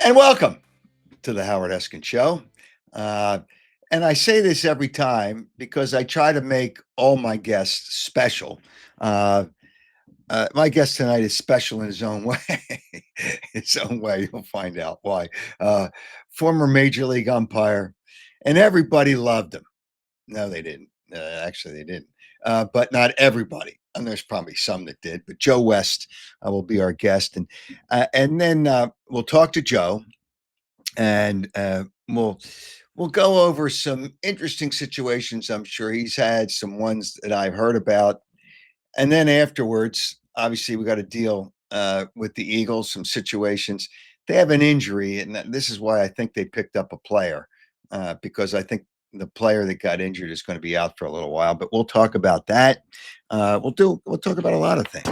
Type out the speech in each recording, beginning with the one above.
And welcome to the Howard Eskin Show. Uh, and I say this every time because I try to make all my guests special. Uh, my guest tonight is special in his own way. His own way. You'll find out why. Uh, Former Major League umpire, and everybody loved him. No, they didn't. Actually, they didn't. But not everybody. And there's probably some that did. But Joe West will be our guest, and then we'll talk to Joe, and we'll go over some interesting situations. I'm sure he's had some ones that I've heard about, and then afterwards, obviously, we got to deal with the Eagles. Some situations they have an injury, and this is why I think they picked up a player because I think the player that got injured is going to be out for a little while. But we'll talk about that. We'll talk about a lot of things,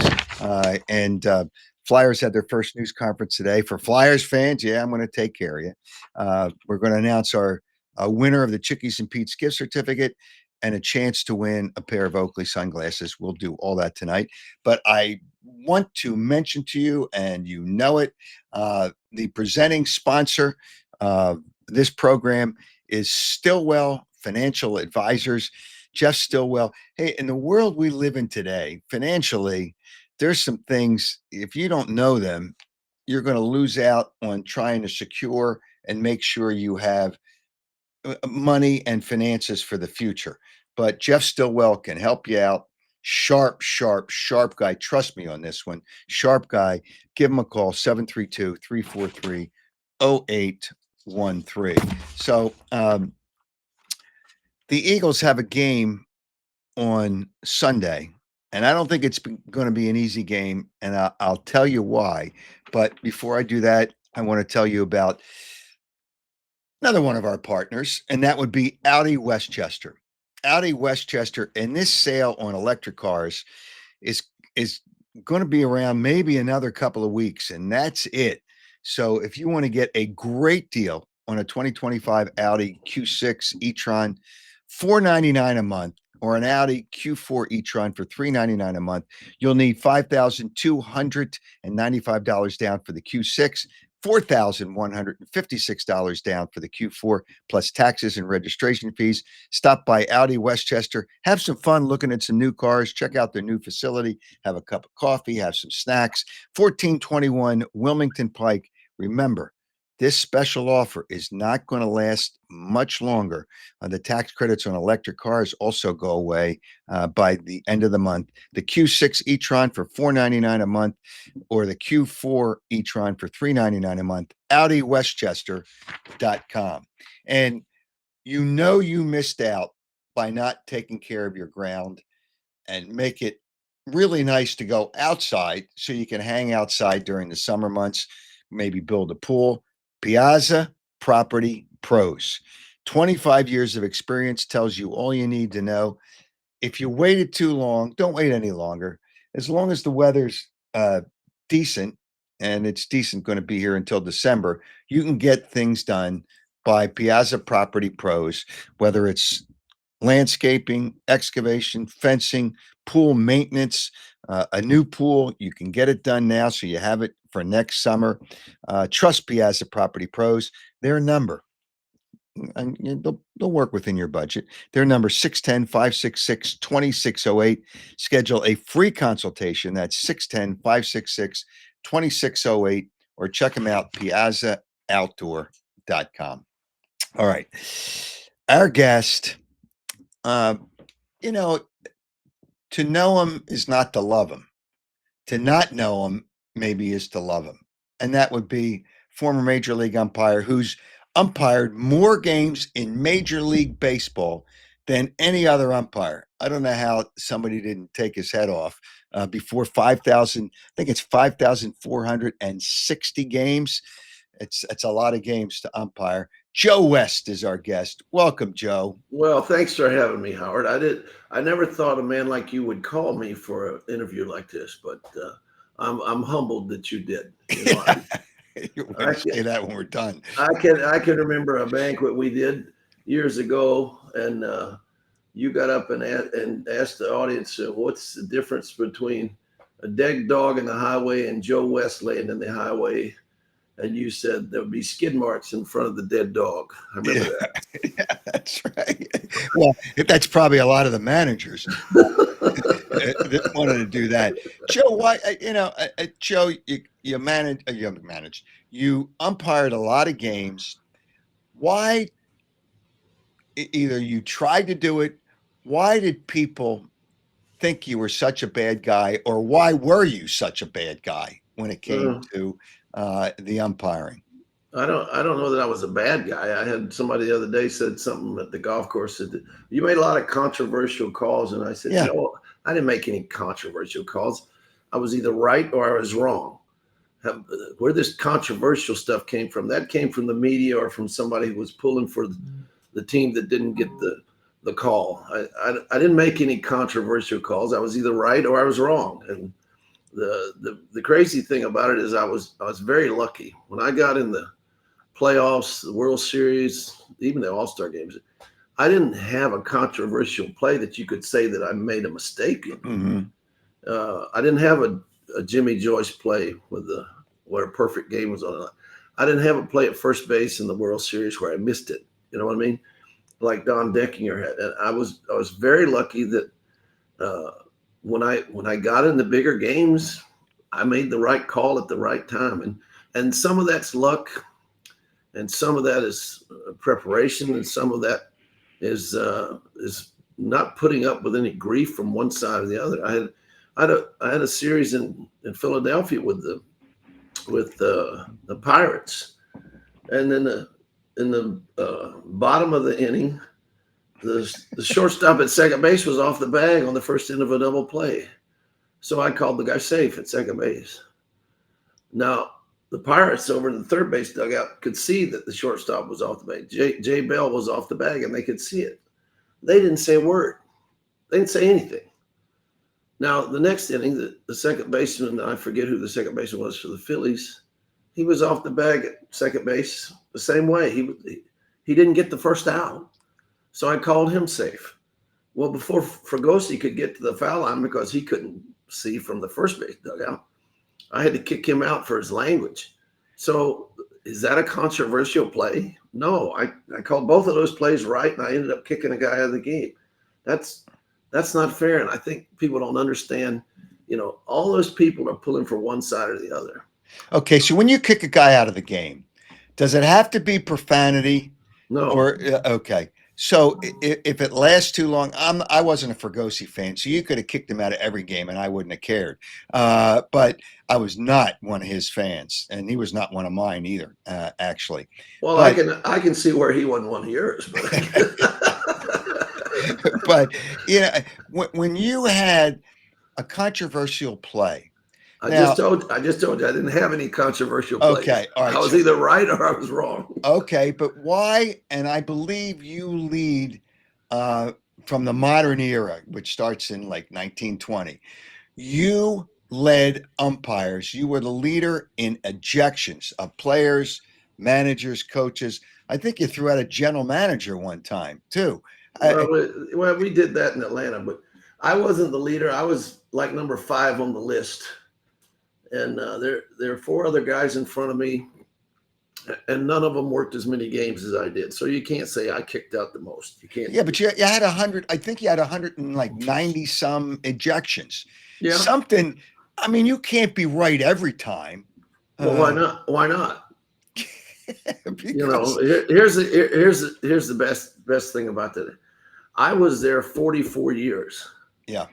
and Flyers had their first news conference today. For Flyers fans, yeah, I'm going to take care of you. We're going to announce our winner of the Chickies and Pete's gift certificate and a chance to win a pair of Oakley sunglasses. We'll do all that tonight. But I want to mention to you, and you know it, the presenting sponsor of this program is Stillwell Financial Advisors. Jeff Stillwell. Hey, in the world we live in today, financially, there's some things, if you don't know them, you're going to lose out on trying to secure and make sure you have money and finances for the future. But Jeff Stillwell can help you out. Sharp, sharp, sharp guy. Trust me on this one. Sharp guy. Give him a call, 732-343-0813. So the Eagles have a game on Sunday, and I don't think it's going to be an easy game, and I'll tell you why. But before I do that, I want to tell you about another one of our partners, and that would be Audi Westchester. Audi Westchester, and this sale on electric cars is is going to be around maybe another couple of weeks, and that's it. So if you want to get a great deal on a 2025 Audi Q6 e-tron, $499 a month, or an Audi Q4 e-tron for $399 a month, you'll need $5,295 down for the Q6, $4,156 down for the Q4, plus taxes and registration fees. Stop by Audi Westchester. Have some fun looking at some new cars. Check out their new facility. Have a cup of coffee. Have some snacks. 1421 Wilmington Pike. Remember, this special offer is not going to last much longer. The tax credits on electric cars also go away by the end of the month. The Q6 e-tron for $499 a month, or the Q4 e-tron for $399 a month. AudiWestchester.com. And you know you missed out by not taking care of your ground and make it really nice to go outside so you can hang outside during the summer months, maybe build a pool. Piazza Property Pros. 25 years of experience tells you all you need to know. If you waited too long, don't wait any longer. As long as the weather's decent, and it's decent going to be here until December, you can get things done by Piazza Property Pros, whether it's landscaping, excavation, fencing, pool maintenance, a new pool. You can get it done now so you have it for next summer. Trust Piazza Property Pros. Their number, and they'll work within your budget. Their number 610-566-2608. Schedule a free consultation. That's 610-566-2608, or check them out, piazzaoutdoor.com. All right. Our guest, uh, you know, to know him is not to love him. To not know him maybe is to love him. And that would be former Major League umpire who's umpired more games in Major League Baseball than any other umpire. I don't know how somebody didn't take his head off before 5,000. I think it's 5,460 games. It's a lot of games to umpire. Joe West is our guest. Welcome, Joe. Well, thanks for having me, Howard. I never thought a man like you would call me for an interview like this, but I'm humbled that you did. We're going I to say that when we're done. I can remember a banquet we did years ago, and you got up and asked the audience, what's the difference between a dead dog in the highway and Joe West laying in the highway, and you said there would be skid marks in front of the dead dog. I remember Yeah, that. yeah, that's right. Well, that's probably a lot of the managers that wanted to do that. Joe, why? Joe, you umpired a lot of games. Why? Either you tried to do it. Why did people think you were such a bad guy, or why were you such a bad guy when it came Uh, to the umpiring? I don't know that I was a bad guy. I had somebody the other day said something at the golf course, said you made a lot of controversial calls, and I said Yeah. no, I didn't make any controversial calls. I was either right or I was wrong. Where this controversial stuff came from, that came from the media or from somebody who was pulling for the team that didn't get the call. I didn't make any controversial calls. I was either right or I was wrong. And the crazy thing about it is I was very lucky when I got in the playoffs, the World Series, even the All Star games. I didn't have a controversial play that you could say that I made a mistake in. Hmm. I didn't have a Jimmy Joyce play with the where a perfect game was on it. I didn't have a play at first base in the World Series where I missed it. You know what I mean? Like Don Deckinger had. And I was very lucky that uh, when I got in the bigger games, I made the right call at the right time, and some of that's luck, and some of that is preparation, and some of that is not putting up with any grief from one side or the other. I had a series in Philadelphia with the Pirates, and then in the bottom of the inning, the shortstop at second base was off the bag on the first end of a double play, so I called the guy safe at second base. Now the Pirates over in the third base dugout could see that the shortstop was off the bag. Jay Bell was off the bag, and they could see it. They didn't say a word. They didn't say anything. Now, the next inning, the second baseman, I forget who the second baseman was for the Phillies, he was off the bag at second base the same way. He didn't get the first out. So I called him safe. Well, before Fregosi could get to the foul line because he couldn't see from the first base dugout, I had to kick him out for his language. So is that a controversial play? No, I called both of those plays right, and I ended up kicking a guy out of the game. That's that's not fair, and I think people don't understand. All those people are pulling for one side or the other. Okay, so when you kick a guy out of the game, does it have to be profanity? No, Or okay, so if it lasts too long, I wasn't a Fergosi fan, so you could have kicked him out of every game, and I wouldn't have cared. But I was not one of his fans, and he was not one of mine either, actually. well, I But can I can see where he wasn't one of yours, but but when you had a controversial play, now I just told you I didn't have any controversial plays. okay, all I right, was so either right or I was wrong. okay, but why? And I believe you lead uh, from the modern era, which starts in like 1920. You led umpires. You were the leader in ejections of players, managers, coaches. I think you threw out a general manager one time too. Well, I, we did that in Atlanta, but I wasn't the leader. I was like number 5 on the list, and there are 4 other guys in front of me, and none of them worked as many games as I did. So you can't say I kicked out the most. You can't. yeah, but you had 100. I think you had 190 some ejections. Yeah. Something. I mean, you can't be right every time. Well, why Uh, not? Why not? because Here's the best thing about that. I was there 44 years. yeah.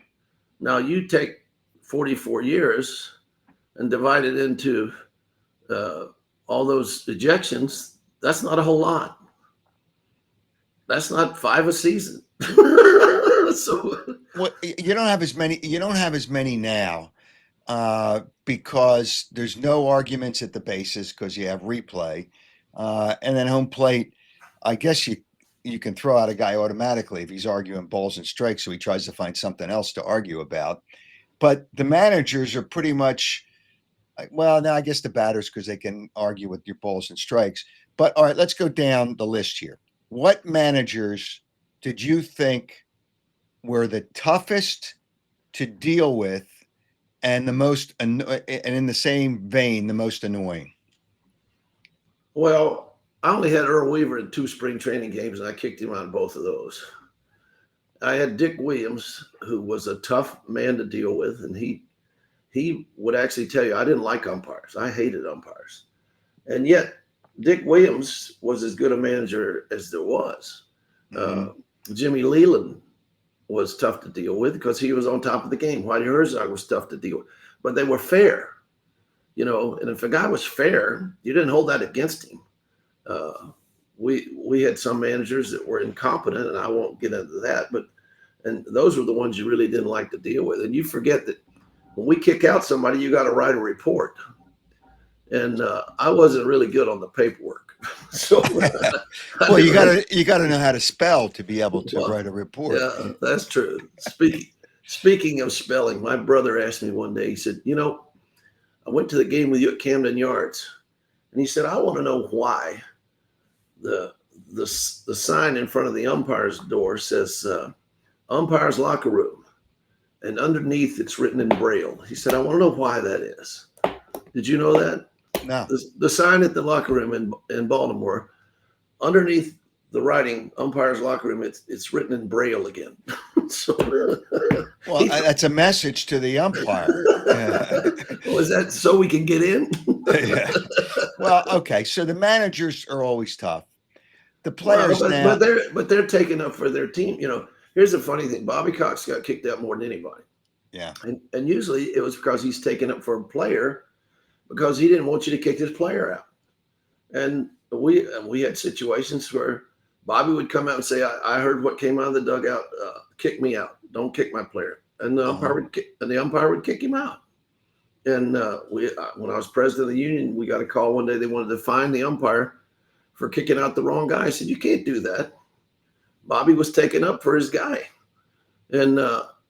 Now you take 44 years and divide it into uh, all those ejections. That's not a whole lot. That's not 5 a season. So Well, you don't have as many. You don't have as many now because there's no arguments at the bases because you have replay, and then home plate. I guess you can throw out a guy automatically if he's arguing balls and strikes, so he tries to find something else to argue about. But the managers are pretty much well. Now I guess the batters because they can argue with your balls and strikes. But all right, let's go down the list here. What managers did you think were the toughest to deal with and the most and in the same vein the most annoying? Well, I only had Earl Weaver in 2 spring training games, and I kicked him out of both of those. I had Dick Williams, who was a tough man to deal with, and he would actually tell you I didn't like umpires. I hated umpires, and yet Dick Williams was as good a manager as there was. Hmm. Uh, Jimmy Leland was tough to deal with because he was on top of the game. Whitey Herzog was tough to deal with, but they were fair, and if a guy was fair, you didn't hold that against him. Uh, we had some managers that were incompetent, and I won't get into that, but and those were the ones you really didn't like to deal with. And you forget that when we kick out somebody, you got to write a report, and I wasn't really good on the paperwork, so I Well, didn't really. you gotta know how to spell to be able to Well, write a report. yeah, that's true. Speaking of spelling, my brother asked me one day. He said, I went to the game with you at Camden Yards, and he said, I want to know why the the sign in front of the umpire's door says umpire's locker room, and underneath it's written in Braille. He said, I want to know why that is. Did you know that? No. The sign at the locker room in Baltimore, underneath the writing umpire's locker room, it's written in Braille again. So Well, he that's a message to the umpire. Yeah. was that so we can get in? Yeah. Well, okay. So the managers are always tough. The Well, players but now, they're taking up for their team. Here's the funny thing: Bobby Cox got kicked out more than anybody, yeah. and usually it was because he's taking up for a player because he didn't want you to kick his player out. And we had situations where Bobby would come out and say, "I heard what came out of the dugout. Kick me out. Don't kick my player." And Uh-huh. the umpire would kick him out. And when I was president of the union, we got a call one day. They wanted to fine the umpire for kicking out the wrong guy. I said, "You can't do that." Bobby was taking up for his guy. And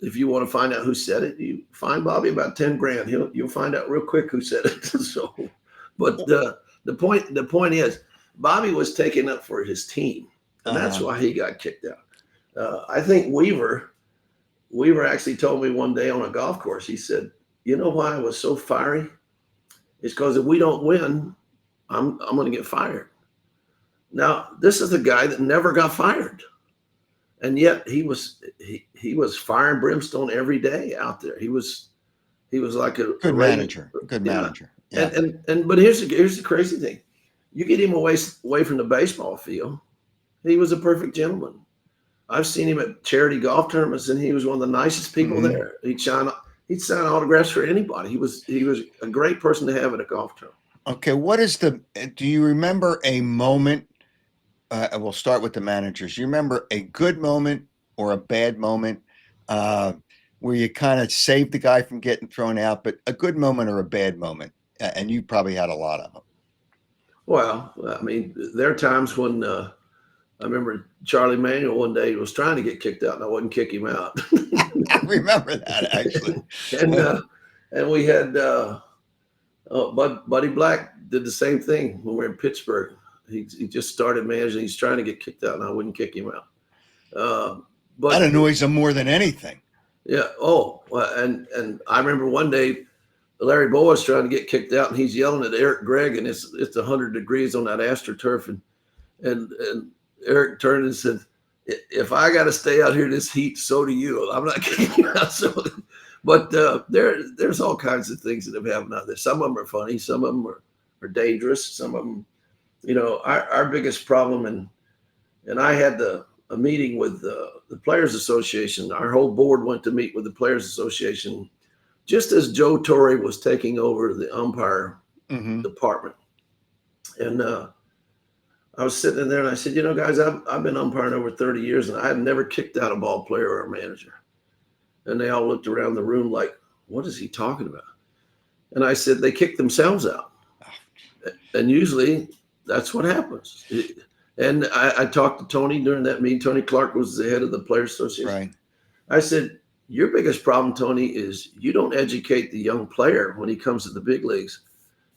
if you want to find out who said it, you find Bobby about 10 grand. You'll find out real quick who said it. So, but the point is, Bobby was taking up for his team, and that's Uh-huh. why he got kicked out. I think Weaver actually told me one day on a golf course. He said, "You know why I was so fiery? It's because if we don't win, I'm going to get fired." Now, this is the guy that never got fired, and yet he was fire and brimstone every day out there. He was like a Good raven. manager. Good Yeah, manager. and Yeah. but here's the crazy thing: you get him away from the baseball field, he was a perfect gentleman. I've seen him at charity golf tournaments, and he was one of the nicest people Hmm. there. He'd sign autographs for anybody. He was a great person to have at a golf tournament. Okay. Do you remember a moment? We'll start with the managers. You remember a good moment or a bad moment where you kind of saved the guy from getting thrown out, but a good moment or a bad moment? And you probably had a lot of them. Well, I mean, there are times when I remember Charlie Manuel one day was trying to get kicked out, and I wouldn't kick him out. I remember that actually. and and we had Buddy Black did the same thing when we were in Pittsburgh. He just started managing. He's trying to get kicked out, and I wouldn't kick him out. Uh, That but annoys them more than anything. yeah, well, and I remember one day Larry Bowa was trying to get kicked out, and he's yelling at Eric Gregg, and it's 100 degrees on that AstroTurf, and Eric turned and said, "If I got to stay out here this heat, so do you. I'm not kicking you out." So, but there's all kinds of things that have happened out there. Some of them are funny, some of them are dangerous, some of them, our biggest problem, and I had a meeting with the Players Association. Our whole board went to meet with the Players Association just as Joe Torre was taking over the umpire Hmm. department. And I was sitting in there and I said, guys, I've been umpiring over 30 years and I have never kicked out a ball player or a manager. And they all looked around the room like, what is he talking about? And I said, they kick themselves out. And usually that's what happens. And I talked to Tony during that meeting. Tony Clark was the head of the Players Association. Right. I said, your biggest problem, Tony, is you don't educate the young player when he comes to the big leagues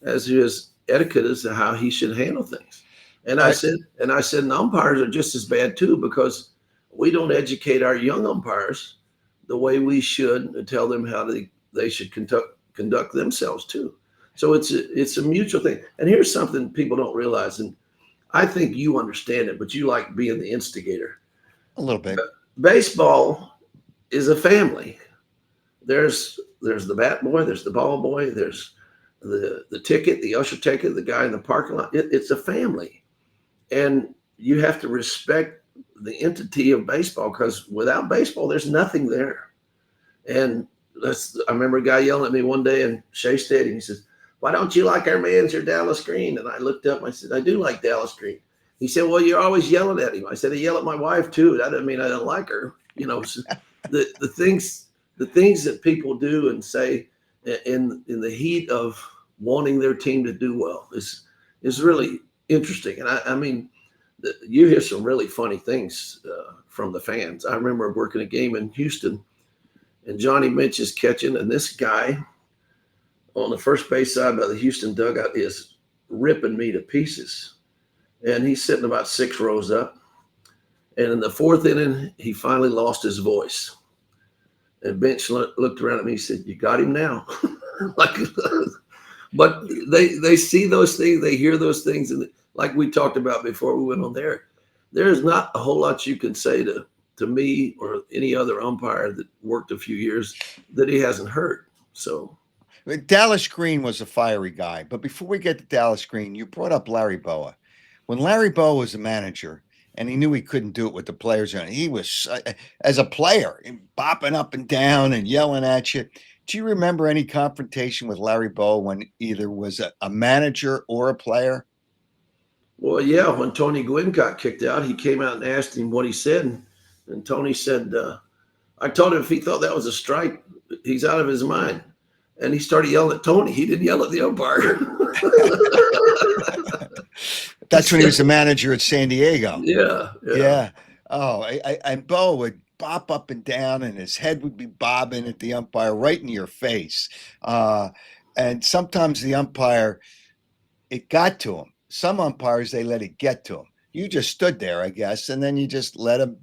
as to his etiquette as to how he should handle things. And I I, said, and umpires are just as bad too, because we don't educate our young umpires the way we should and tell them how they should conduct themselves too. So it's a mutual thing. And here's something people don't realize, and I think you understand it, but you like being the instigator. A little bit. Baseball is a family. There's the bat boy, there's the ball boy, there's the ticket, the usher ticket, the guy in the parking lot. It's a family, and you have to respect the entity of baseball, because without baseball, there's nothing there. And I remember a guy yelling at me one day in Shea Stadium. He says, "Why don't you like our manager, Dallas Green?" And I looked up and I said, "I do like Dallas Green." He said, "Well, you're always yelling at him." I said, "I yell at my wife too. That doesn't mean I don't like her." So the things that people do and say in the heat of wanting their team to do well is really interesting. And I mean, you hear some really funny things from the fans. I remember working a game in Houston, and Johnny Mitch is catching, and this guy on the first base side by the Houston dugout is ripping me to pieces. And he's sitting about 6 rows up. And in the fourth inning, he finally lost his voice. And Bench looked around at me and said, "You got him now." Like, but they see those things, they hear those things, and like we talked about before we went on there, there's not a whole lot you can say to me or any other umpire that worked a few years that he hasn't heard. So Dallas Green was a fiery guy. But before we get to Dallas Green, you brought up Larry Boa. When Larry Boa was a manager and he knew he couldn't do it with the players, and he was, as a player, bopping up and down and yelling at you. Do you remember any confrontation with Larry Boa when either was a manager or a player? well, yeah, when Tony Gwynn got kicked out, he came out and asked him what he said. And Tony said, I told him if he thought that was a strike, he's out of his mind. And he started yelling at Tony. He didn't yell at the umpire. That's when he was a manager at San Diego. Yeah, yeah. Yeah. Oh, and Bo would bop up and down, and his head would be bobbing at the umpire right in your face. Uh, and sometimes the umpire, it got to him. Some umpires, they let it get to him. You just stood there, I guess, and then you just let him,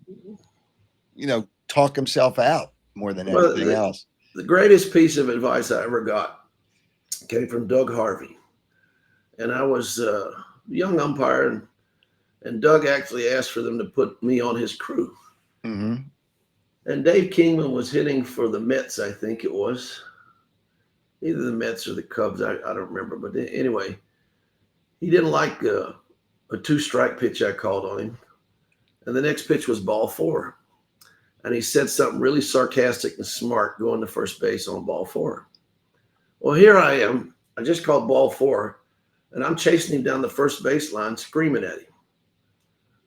talk himself out more than Well, anything else. the greatest piece of advice I ever got came from Doug Harvey. And I was a young umpire, and Doug actually asked for them to put me on his crew. Mm-hmm. And Dave Kingman was hitting for the Mets, I think it was. Either the Mets or the Cubs, I don't remember. But anyway, he didn't like a 2-strike pitch I called on him. And the next pitch was ball 4. And he said something really sarcastic and smart going to first base on ball 4. Well, here I am. I just called ball 4, and I'm chasing him down the first baseline, screaming at him.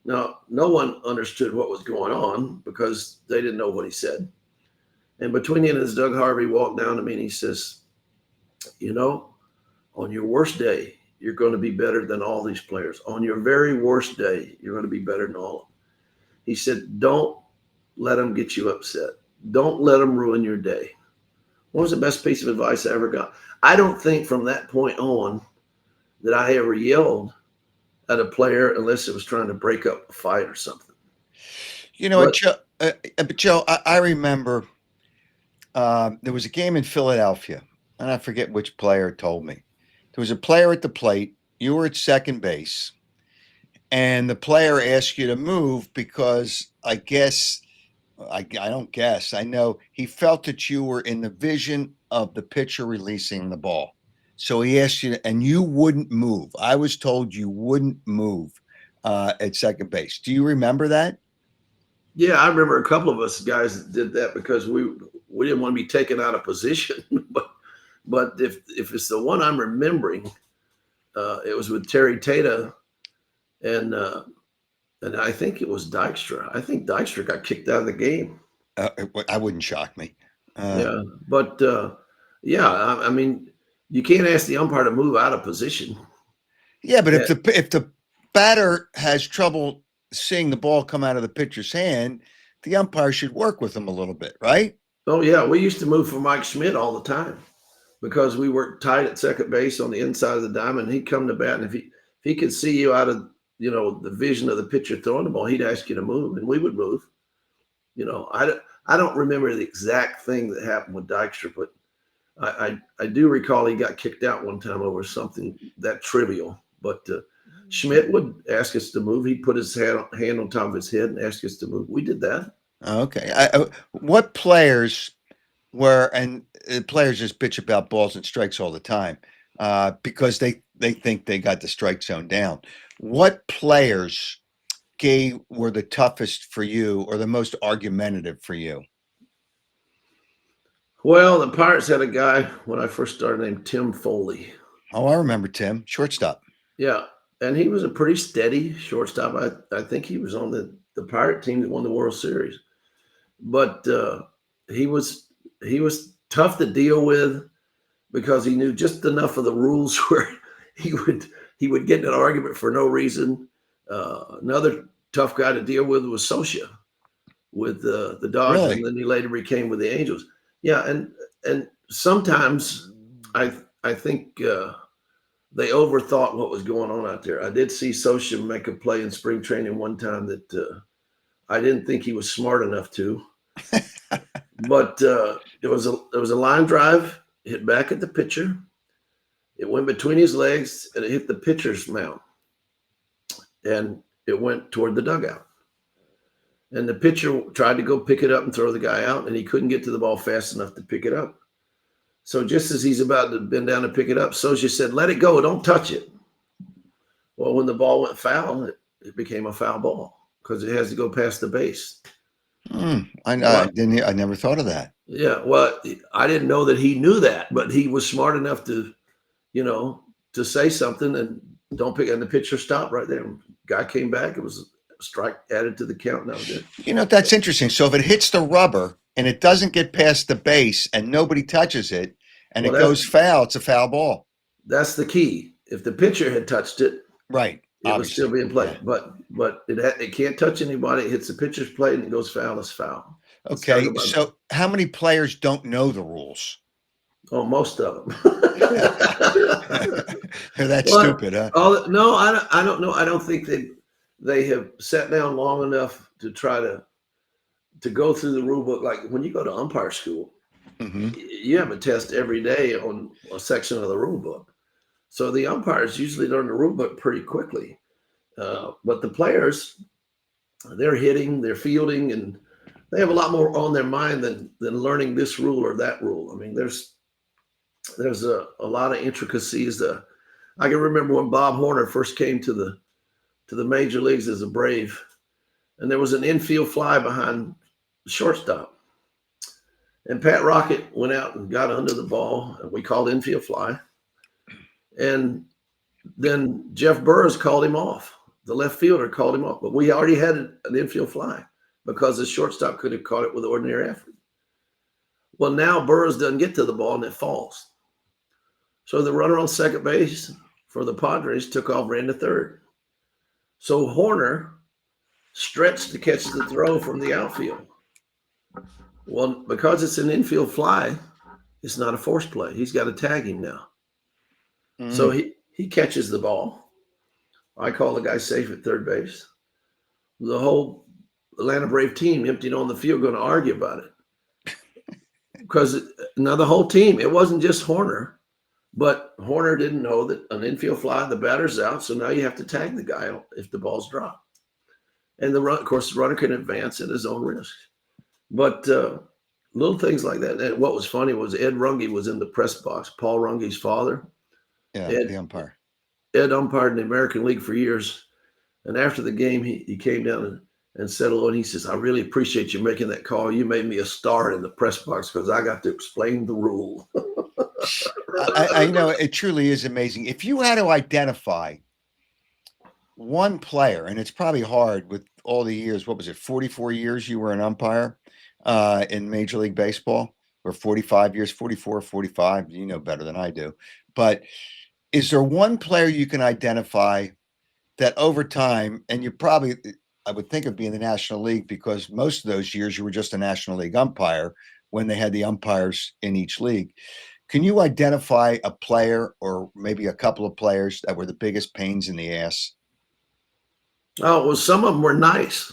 Now, no one understood what was going on because they didn't know what he said. And between the innings, Doug Harvey walked down to me and he says, on your worst day, you're going to be better than all these players. On your very worst day, you're going to be better than all of them. He said, don't let them get you upset. Don't let them ruin your day. What was the best piece of advice I ever got? I don't think from that point on that I ever yelled at a player unless it was trying to break up a fight or something. But Joe, I remember there was a game in Philadelphia, and I forget which player told me. There was a player at the plate. You were at second base, and the player asked you to move because I don't guess. I know he felt that you were in the vision of the pitcher releasing the ball. So he asked you, and you wouldn't move. I was told you wouldn't move at second base. Do you remember that? yeah, I remember a couple of us guys that did that because we didn't want to be taken out of position. but if it's the one I'm remembering, it was with Terry Tata and I think it was Dykstra. I think Dykstra got kicked out of the game. I wouldn't shock me. Yeah, but yeah, I mean, you can't ask the umpire to move out of position. Yeah, but Yeah. if the batter has trouble seeing the ball come out of the pitcher's hand, the umpire should work with him a little bit, right? Oh yeah, we used to move for Mike Schmidt all the time because we worked tight at second base on the inside of the diamond. He'd come to bat, and if he could see you out of the vision of the pitcher throwing the ball, he'd ask you to move, and we would move. I don't remember the exact thing that happened with Dykstra, but I do recall he got kicked out one time over something that trivial. But Schmidt would ask us to move. He'd put his hand on top of his head and ask us to move. We did that. Okay. What players were, and players just bitch about balls and strikes all the time because they think they got the strike zone down. What players were the toughest for you or the most argumentative for you? Well, the Pirates had a guy when I first started named Tim Foley. Oh, I remember Tim, shortstop. Yeah, and he was a pretty steady shortstop. I think he was on the Pirate team that won the World Series. But he was he was tough to deal with because he knew just enough of the rules where he would he would get in an argument for no reason. Another tough guy to deal with was Socia with the Dodgers, and Really? then he later became with the Angels. Yeah, and sometimes I think they overthought what was going on out there. I did see Socia make a play in spring training one time that I didn't think he was smart enough to, but it was a line drive hit back at the pitcher. It went between his legs and it hit the pitcher's mound, and it went toward the dugout. And the pitcher tried to go pick it up and throw the guy out, and he couldn't get to the ball fast enough to pick it up. So just as he's about to bend down to pick it up, Socia said, "Let it go, don't touch it." Well, when the ball went foul, it became a foul ball because it has to go past the base. I Well, didn't. I never thought of that. yeah, well, I didn't know that he knew that, but he was smart enough to say something and don't pick. And the pitcher stopped right there. Guy came back. It was a strike added to the count. And that was it. That's interesting. So if it hits the rubber and it doesn't get past the base and nobody touches it and Well, it goes foul, it's a foul ball. that's the key. If the pitcher had touched it, Right. it would still be in play. Yeah. But it can't touch anybody. It hits the pitcher's plate and it goes foul. It's foul. It's gotta Okay. go by. So how many players don't know the rules? Oh, most of them. They're that Well, stupid, huh? no, I don't know. I don't think they have sat down long enough to try to go through the rule book. Like when you go to umpire school, Hmm. you have a test every day on a section of the rule book. So the umpires usually learn the rule book pretty quickly. But the players, they're hitting, they're fielding, and they have a lot more on their mind than learning this rule or that rule. I mean, there's a lot of intricacies. I can remember when Bob Horner first came to the major leagues as a Brave, and there was an infield fly behind the shortstop. And Pat Rocket went out and got under the ball, and we called infield fly. And then Jeff Burris called him off. The left fielder called him off, but we already had an infield fly because the shortstop could have caught it with ordinary effort. Well, now Burris doesn't get to the ball and it falls. So the runner on second base for the Padres took off, ran to third. So Horner stretched to catch the throw from the outfield. Well, because it's an infield fly, it's not a force play. He's got to tag him now. Mm. So he catches the ball. I call the guy safe at third base. The whole Atlanta Brave team emptied on the field going to argue about it. Because now the whole team, it wasn't just Horner, but Horner didn't know that an infield fly, the batter's out, so now you have to tag the guy if the ball's dropped. And of course, the runner can advance at his own risk. But little things like that. And what was funny was Ed Runge was in the press box, Paul Runge's father. Yeah, Ed, the umpire. Ed umpired in the American League for years. And after the game, he came down and said hello. And he says, "I really appreciate you making that call. You made me a star in the press box because I got to explain the rule." I know it truly is amazing. If you had to identify one player, and it's probably hard with all the years, what was it, 44 years you were an umpire in Major League Baseball, or 45 years, 44, 45, you know better than I do. But is there one player you can identify that over time, and you probably, I would think of being the National League because most of those years you were just a National League umpire when they had the umpires in each league. Can you identify a player or maybe a couple of players that were the biggest pains in the ass? Oh, well, some of them were nice.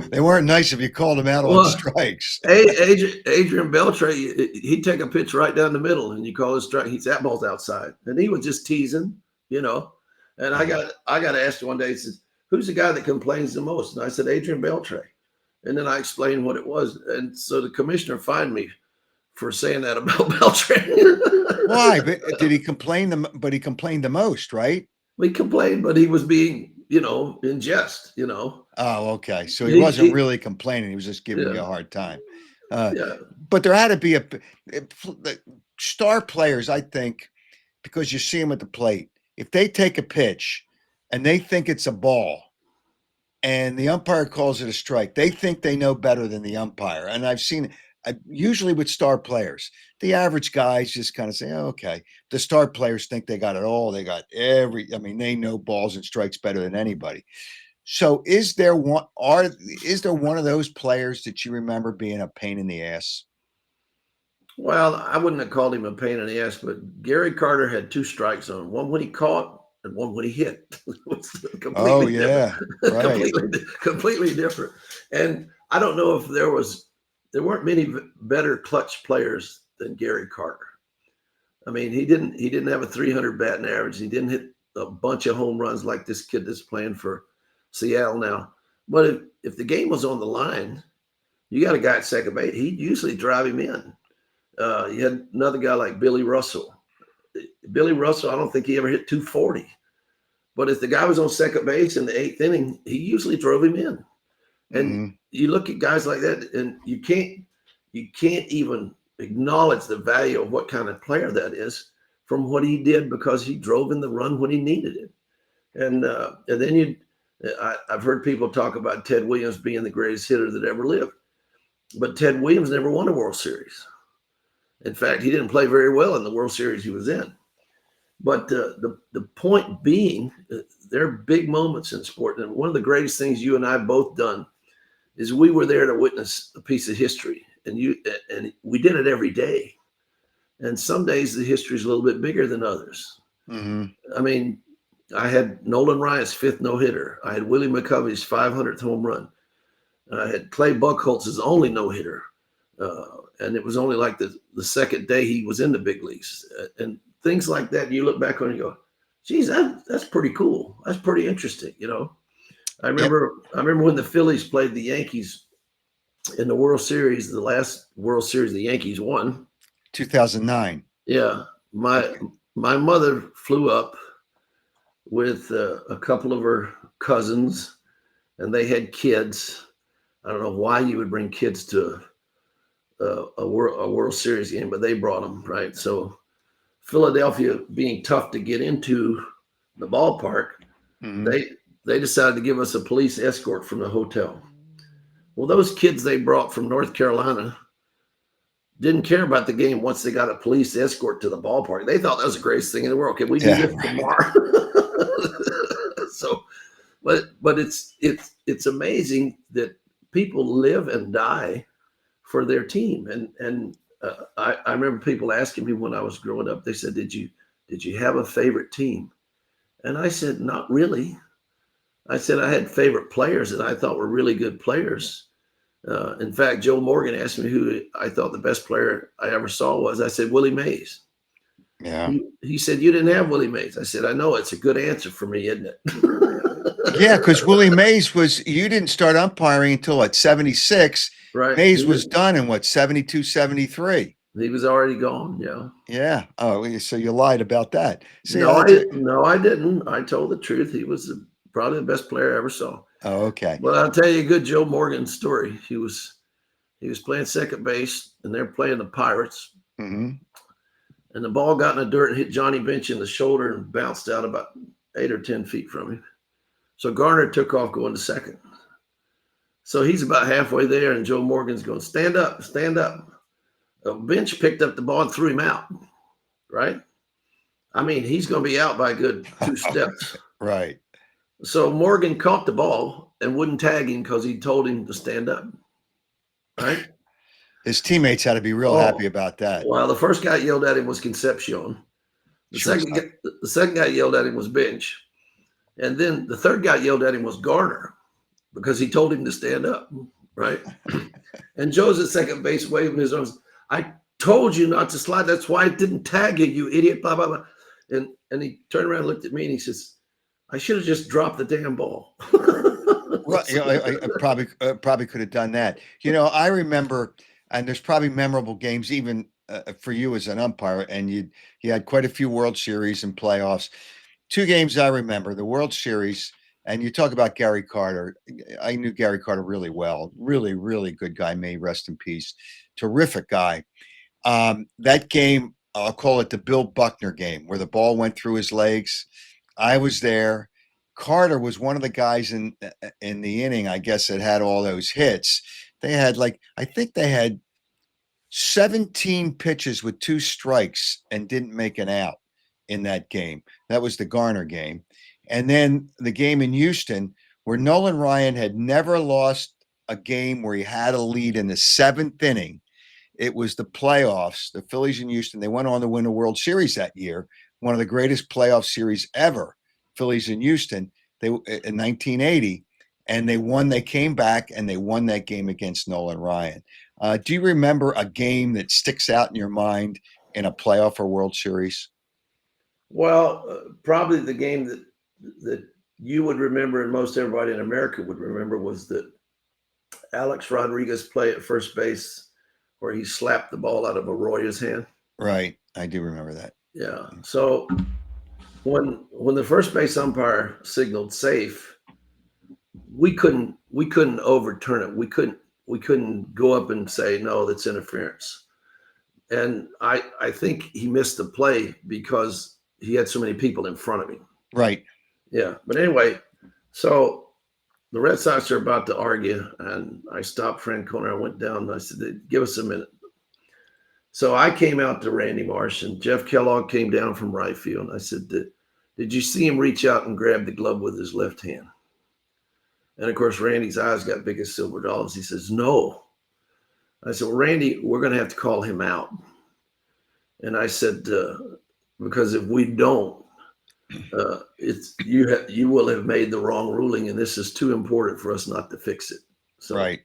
They weren't nice if you called them out on Well, strikes. Adrian Beltre, he'd take a pitch right down the middle, and you call it strike. He's that ball's outside, and he was just teasing, you know. And I got asked one day. He says, "Who's the guy that complains the most?" And I said, "Adrian Beltre." And then I explained what it was, and so the commissioner fined me for saying that about Beltre. Why? But did he complain? But he complained the most, right? We complained, but he was being, in jest, Oh, okay. So he He, wasn't he really complaining. He was just giving you yeah, a hard time. Uh, yeah. but there had to be the star players, I think, because you see them at the plate. If they take a pitch and they think it's a ball and the umpire calls it a strike, they think they know better than the umpire. And I've seen usually with star players, the average guys just kind of say, oh, okay. The star players think they got it all. They got they know balls and strikes better than anybody. So is there one of those players that you remember being a pain in the ass? Well, I wouldn't have called him a pain in the ass, but Gary Carter had two strikes on him, one when he caught and one when he hit. It was Oh completely different. yeah, right. Completely different. And I don't know if there weren't many better clutch players than Gary Carter. I mean, he didn't have a 300 batting average. He didn't hit a bunch of home runs like this kid that's playing for Seattle now. But if the game was on the line, you got a guy at second base, he'd usually drive him in. You had another guy like Billy Russell. Billy Russell, I don't think he ever hit 240. But if the guy was on second base in the eighth inning, he usually drove him in. And you look at guys like that, and you can't even acknowledge the value of what kind of player that is from what he did because he drove in the run when he needed it. And then I've heard people talk about Ted Williams being the greatest hitter that ever lived, but Ted Williams never won a World Series. In fact, he didn't play very well in the World Series he was in. But the point being, there are big moments in sport, and one of the greatest things you and I both done is we were there to witness a piece of history, and we did it every day. And some days the history is a little bit bigger than others. I mean, I had Nolan Ryan's fifth no-hitter. I had Willie McCovey's 500th home run. I had Clay Buchholz's only no-hitter. And it was only like the second day he was in the big leagues. And things like that, you look back on and you go, geez, that's pretty cool. That's pretty interesting, I remember when the Phillies played the Yankees in the World Series, the last World Series the Yankees won. 2009. Yeah. My mother flew up with a couple of her cousins, and they had kids. I don't know why you would bring kids to a World Series game, but they brought them, right? So Philadelphia being tough to get into the ballpark, they decided to give us a police escort from the hotel. Well, those kids they brought from North Carolina didn't care about the game once they got a police escort to the ballpark. They thought that was the greatest thing in the world. Can we do this tomorrow? So, but it's amazing that people live and die for their team. And I remember people asking me when I was growing up, they said, did you have a favorite team? And I said, not really. I said, I had favorite players that I thought were really good players. In fact, Joe Morgan asked me who I thought the best player I ever saw was. I said, Willie Mays. Yeah. He said, you didn't have Willie Mays. I said, I know, it's a good answer for me, isn't it? Yeah, because Willie Mays you didn't start umpiring until at 76. Right. Mays was done in 72, 73. He was already gone. Yeah. Yeah. Oh, so you lied about that. See, No, I didn't. I told the truth. He was probably the best player I ever saw. Oh, okay. But I'll tell you a good Joe Morgan story. He was playing second base, and they're playing the Pirates. And the ball got in the dirt and hit Johnny Bench in the shoulder and bounced out about 8 or 10 feet from him. So Garner took off going to second. So he's about halfway there, and Joe Morgan's going, stand up, stand up. Bench picked up the ball and threw him out, right? I mean, he's going to be out by a good 2 steps. Right. So Morgan caught the ball and wouldn't tag him because he told him to stand up, right? His teammates had to be real happy about that. Well, the first guy yelled at him was Concepcion. The second guy yelled at him was Bench. And then the third guy yelled at him was Garner. because he told him to stand up, right? And Joe's at second base waving his arms. I told you not to slide. That's why I didn't tag you, you idiot, blah, blah, blah. And he turned around and looked at me and he says, I should have just dropped the damn ball. Well, I probably could have done that. I remember, and there's probably memorable games even for you as an umpire, and you had quite a few World Series and playoffs. Two games I remember: the World Series, and you talk about Gary Carter. I knew Gary Carter really well. Really, really good guy. May he rest in peace. Terrific guy. That game, I'll call it the Bill Buckner game, where the ball went through his legs. I was there. Carter was one of the guys in the inning, I guess, that had all those hits. They had I think they had 17 pitches with 2 strikes and didn't make an out in that game. That was the Garner game. And then the game in Houston, where Nolan Ryan had never lost a game where he had a lead in the 7th inning. It was the playoffs, the Phillies in Houston. They went on to win a World Series that year, one of the greatest playoff series ever. Phillies in Houston, they in 1980, and they won. They came back and they won that game against Nolan Ryan. Do you remember a game that sticks out in your mind in a playoff or World Series? Well, probably the game that you would remember and most everybody in America would remember was the Alex Rodriguez play at first base where he slapped the ball out of Arroyo's hand. Right. I do remember that. Yeah. So when the first base umpire signaled safe, we couldn't overturn it. We couldn't go up and say, no, that's interference. And I think he missed the play because he had so many people in front of him. Right. Yeah. But anyway, so the Red Sox are about to argue, and I stopped Francona. I went down and I said, give us a minute. So I came out to Randy Marsh, and Jeff Kellogg came down from right field. And I said, did you see him reach out and grab the glove with his left hand? And of course, Randy's eyes got big as silver dollars. He says, no. I said, well, Randy, we're going to have to call him out. And I said, because if we don't, you will have made the wrong ruling, and this is too important for us not to fix it. So, right.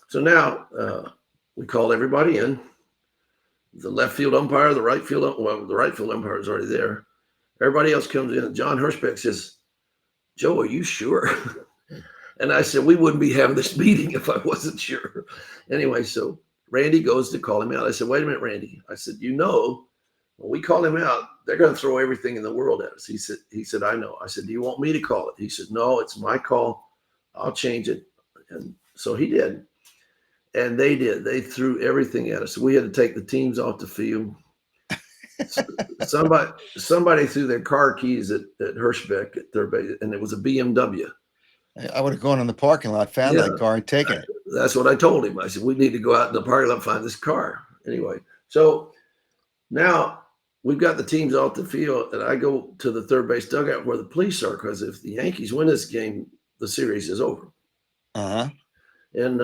So now we call everybody in. The left field umpire, the right field umpire is already there. Everybody else comes in. John Hirschbeck says, Joe, are you sure? And I said, we wouldn't be having this meeting if I wasn't sure. Anyway, so Randy goes to call him out. I said, wait a minute, Randy. I said, when we call him out, they're going to throw everything in the world at us. He said, I know. I said, do you want me to call it? He said, no, it's my call. I'll change it. And so he did. And they did. They threw everything at us. We had to take the teams off the field. Somebody threw their car keys at Hirschbeck at third base, and it was a BMW. I would have gone in the parking lot, found that car, and taken it. That's what I told him. I said, we need to go out in the parking lot and find this car. Anyway, so now we've got the teams off the field, and I go to the third base dugout where the police are, because if the Yankees win this game, the series is over. Uh-huh. And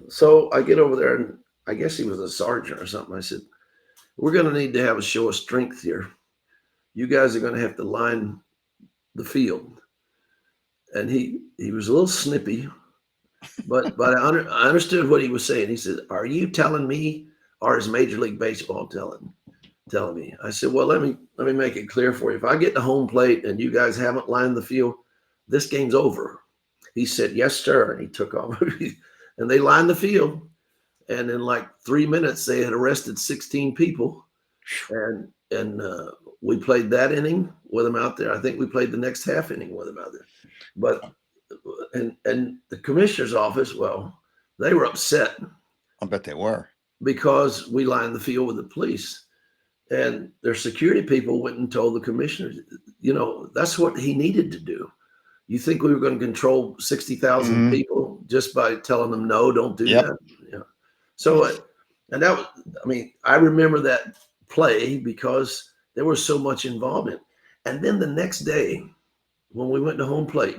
so I get over there, and I guess he was a sergeant or something. I said, we're going to need to have a show of strength here. You guys are going to have to line the field. And he was a little snippy, but I understood what he was saying. He said, are you telling me, or is Major League Baseball telling me? I said, well, let me make it clear for you. If I get to home plate and you guys haven't lined the field, this game's over. He said, yes, sir. And he took off. And they lined the field. And in like 3 minutes, they had arrested 16 people. And we played that inning with them out there. I think we played the next half inning with them out there. But and the commissioner's office, well, they were upset. I bet they were. Because we lined the field with the police. And their security people went and told the commissioner, that's what he needed to do. You think we were going to control 60,000 people just by telling them, no, don't do that? Yeah. So, and that was, I remember that play because there was so much involvement. And then the next day, when we went to home plate,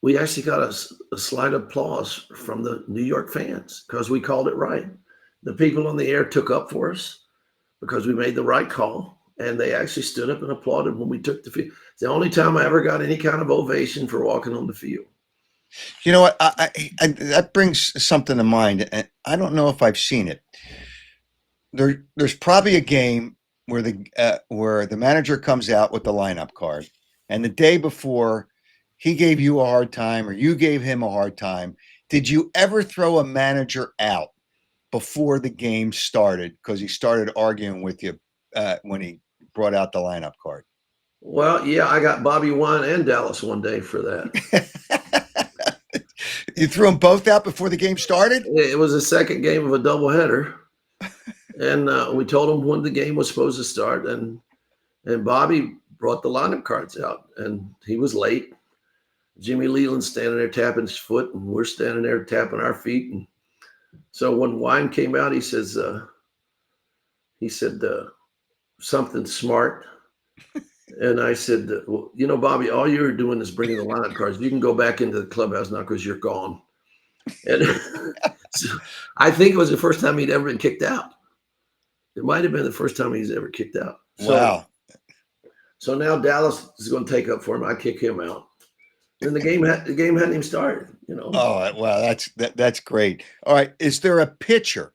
we actually got a slight applause from the New York fans because we called it right. The people on the air took up for us because we made the right call. and they actually stood up and applauded when we took the field. It's the only time I ever got any kind of ovation for walking on the field. You know what? That brings something to mind, and I don't know if I've seen it. There's probably a game where the manager comes out with the lineup card, and the day before he gave you a hard time or you gave him a hard time. Did you ever throw a manager out before the game started because he started arguing with you when he brought out the lineup card? Well, yeah, I got Bobby Wine and Dallas one day for that. You threw them both out before the game started? It was the second game of a doubleheader, and we told him when the game was supposed to start, and Bobby brought the lineup cards out, and he was late. Jimmy Leland's standing there tapping his foot, and we're standing there tapping our feet. And so when Wine came out, he said something smart. And I said, well, you know, Bobby, all you're doing is bringing the lineup cards. You can go back into the clubhouse now because you're gone. And so I think it was the first time he'd ever been kicked out. It might have been the first time he's ever kicked out. Wow. So now Dallas is going to take up for him. I kick him out. Then the game hadn't even started, you know. Oh, wow, that's great. All right, is there a pitcher?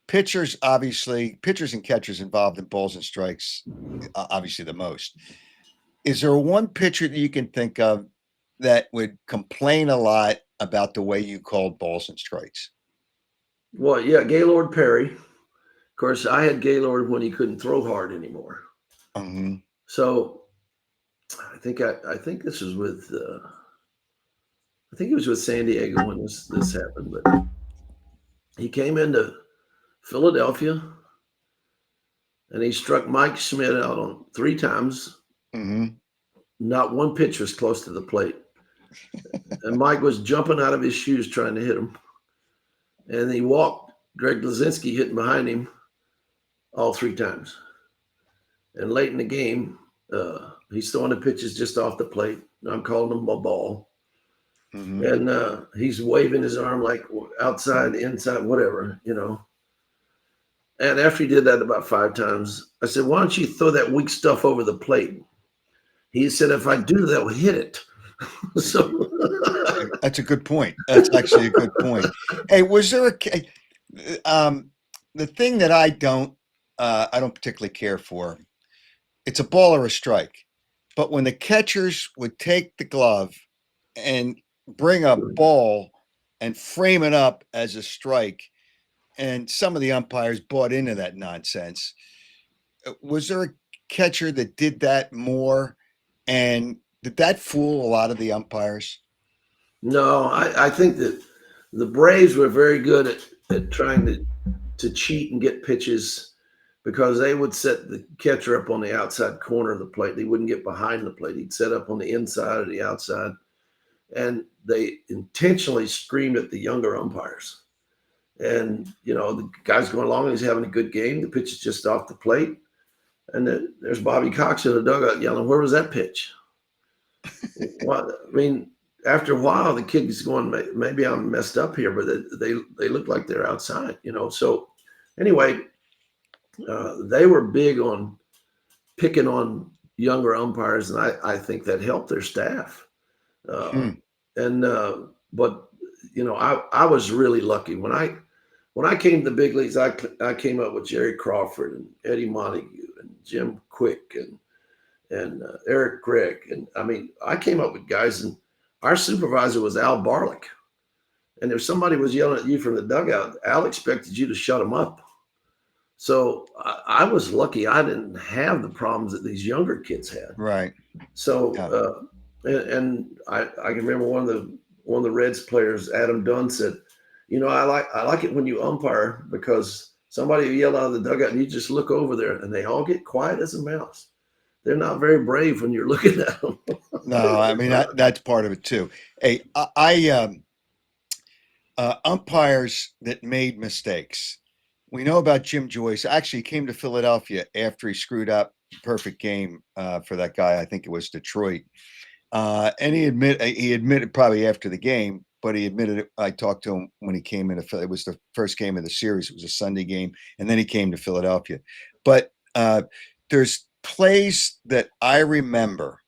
Pitchers, obviously, pitchers and catchers involved in balls and strikes, obviously the most. Is there one pitcher that you can think of that would complain a lot about the way you called balls and strikes? Well, yeah, Gaylord Perry. Of course, I had Gaylord when he couldn't throw hard anymore. Mm-hmm. So I think this was with I think it was with San Diego when this happened, but he came into Philadelphia and he struck Mike Schmidt out on 3 times. Mm-hmm. Not one pitch was close to the plate. And Mike was jumping out of his shoes trying to hit him. And he walked Greg Lazinski hitting behind him all 3 times. And late in the game, he's throwing the pitches just off the plate. I'm calling them a ball. Mm-hmm. And he's waving his arm like outside, inside, whatever, you know. And after he did that about 5 times, I said, why don't you throw that weak stuff over the plate? He said, if I do that, we'll hit it. So that's a good point. That's actually a good point. Hey, was there the thing that I don't particularly care for? It's a ball or a strike. But when the catchers would take the glove and bring a ball and frame it up as a strike, and some of the umpires bought into that nonsense. Was there a catcher that did that more? And did that fool a lot of the umpires? No, I think that the Braves were very good at trying to cheat and get pitches because they would set the catcher up on the outside corner of the plate. They wouldn't get behind the plate. He'd set up on the inside or the outside. And they intentionally screamed at the younger umpires. And, you know, the guy's going along and he's having a good game. The pitch is just off the plate. And then there's Bobby Cox in the dugout yelling, where was that pitch? Well, I mean, after a while, the kid's going, maybe I'm messed up here, but they look like they're outside, you know. So anyway, they were big on picking on younger umpires, and I think that helped their staff. But you know, I was really lucky when I came to the big leagues. I came up with Jerry Crawford and Eddie Montague and Jim Quick and Eric Gregg, and I mean, I came up with guys, and our supervisor was Al Barlick. And if somebody was yelling at you from the dugout, Al expected you to shut them up. So I was lucky I didn't have the problems that these younger kids had. Right. So and I can remember one of the Reds players, Adam Dunn, said, you know, I like it when you umpire because somebody will yell out of the dugout and you just look over there and they all get quiet as a mouse. They're not very brave when you're looking at them. No, I mean that's part of it too. Hey, umpires that made mistakes. We know about Jim Joyce. Actually, he came to Philadelphia after he screwed up perfect game for that guy. I think it was Detroit. And he admitted probably after the game, but he admitted it. I talked to him when he came into Philly. It was the first game of the series. It was a Sunday game, and then he came to Philadelphia. But there's plays that I remember,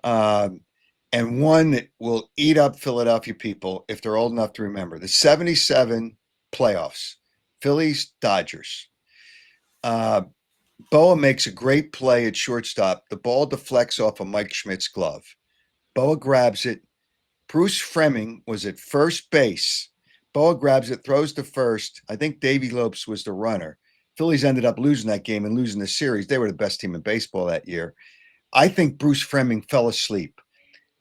um, and one that will eat up Philadelphia people if they're old enough to remember the '77 playoffs, Phillies Dodgers. Uh, Boa makes a great play at shortstop. The ball deflects off of Mike Schmidt's glove. Boa grabs it. Bruce Fleming was at first base. Boa grabs it, throws to first. I think Davy Lopes was the runner. Phillies ended up losing that game and losing the series. They were the best team in baseball that year. I think Bruce Fleming fell asleep.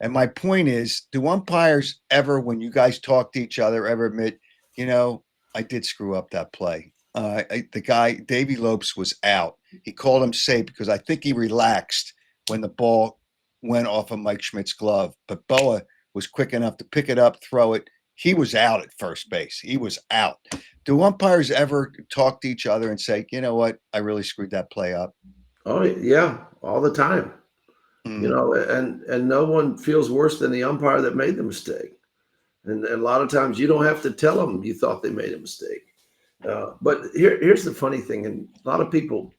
And my point is, do umpires ever, when you guys talk to each other, ever admit, I did screw up that play? The guy, Davy Lopes, was out. He called him safe because I think he relaxed when the ball went off of Mike Schmidt's glove. But Boa was quick enough to pick it up, throw it. He was out at first base. He was out. Do umpires ever talk to each other and say, you know what? I really screwed that play up? Oh yeah, all the time. Mm, And no one feels worse than the umpire that made the mistake. And a lot of times you don't have to tell them you thought they made a mistake. But here's the funny thing, and a lot of people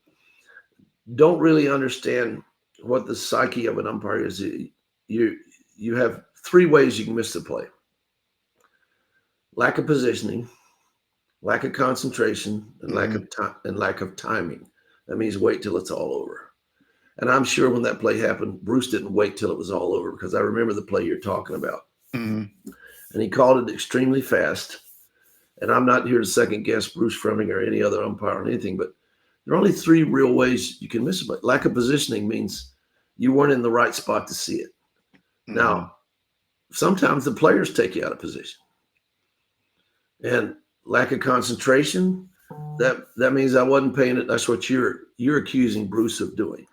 don't really understand what the psyche of an umpire is. You have three ways you can miss the play: lack of positioning, lack of concentration, and lack mm, of time and lack of timing. That means wait till it's all over. And I'm sure when that play happened, Bruce didn't wait till it was all over, because I remember the play you're talking about. mm, And he called it extremely fast. And I'm not here to second guess Bruce Fleming or any other umpire or anything, but there are only three real ways you can miss it. But lack of positioning means you weren't in the right spot to see it. mm. Now, sometimes the players take you out of position. And lack of concentration, that means I wasn't paying it. That's what you're accusing Bruce of doing.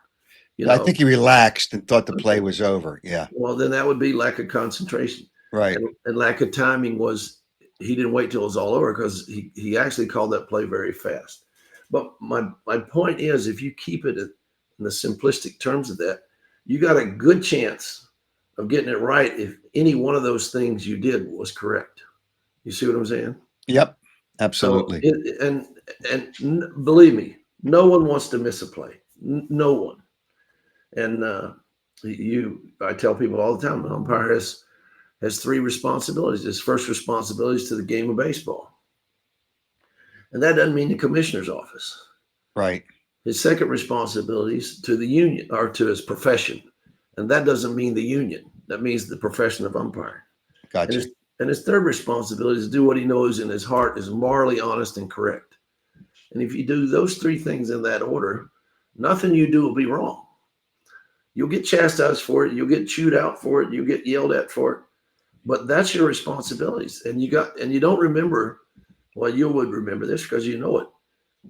You I know, think he relaxed and thought the play okay. was over. Yeah, Well, then that would be lack of concentration. right. And lack of timing was he didn't wait till it was all over, because he actually called that play very fast. But my point is, if you keep it in the simplistic terms of that, you got a good chance of getting it right if any one of those things you did was correct. You see what I'm saying? Yep, So absolutely. believe me, no one wants to miss a play. No one. And I tell people all the time, the umpire has three responsibilities. His first responsibility is to the game of baseball, and that doesn't mean the commissioner's office. Right. His second responsibility is to the union, or to his profession, and that doesn't mean the union. That means the profession of umpire. And Gotcha. his third responsibility is to do what he knows in his heart is morally honest and correct. And if you do those three things in that order, nothing you do will be wrong. You'll get chastised for it. You'll get chewed out for it. You'll get yelled at for it. But that's your responsibilities. And you don't remember, well, you would remember this because you know it.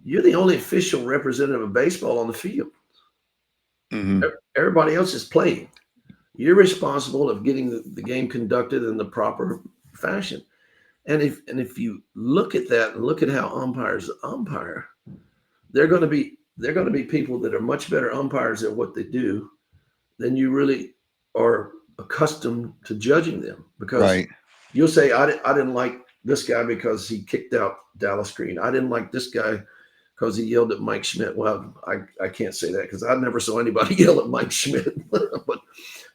You're the only official representative of baseball on the field. Hmm. Everybody else is playing. You're responsible of getting the game conducted in the proper fashion. And if you look at that and look at how umpires umpire, they're going to be people that are much better umpires at what they do than you really are accustomed to judging them, because Right. you'll say, I didn't like this guy because he kicked out Dallas Green. I didn't like this guy because he yelled at Mike Schmidt. Well, I can't say that because I never saw anybody yell at Mike Schmidt.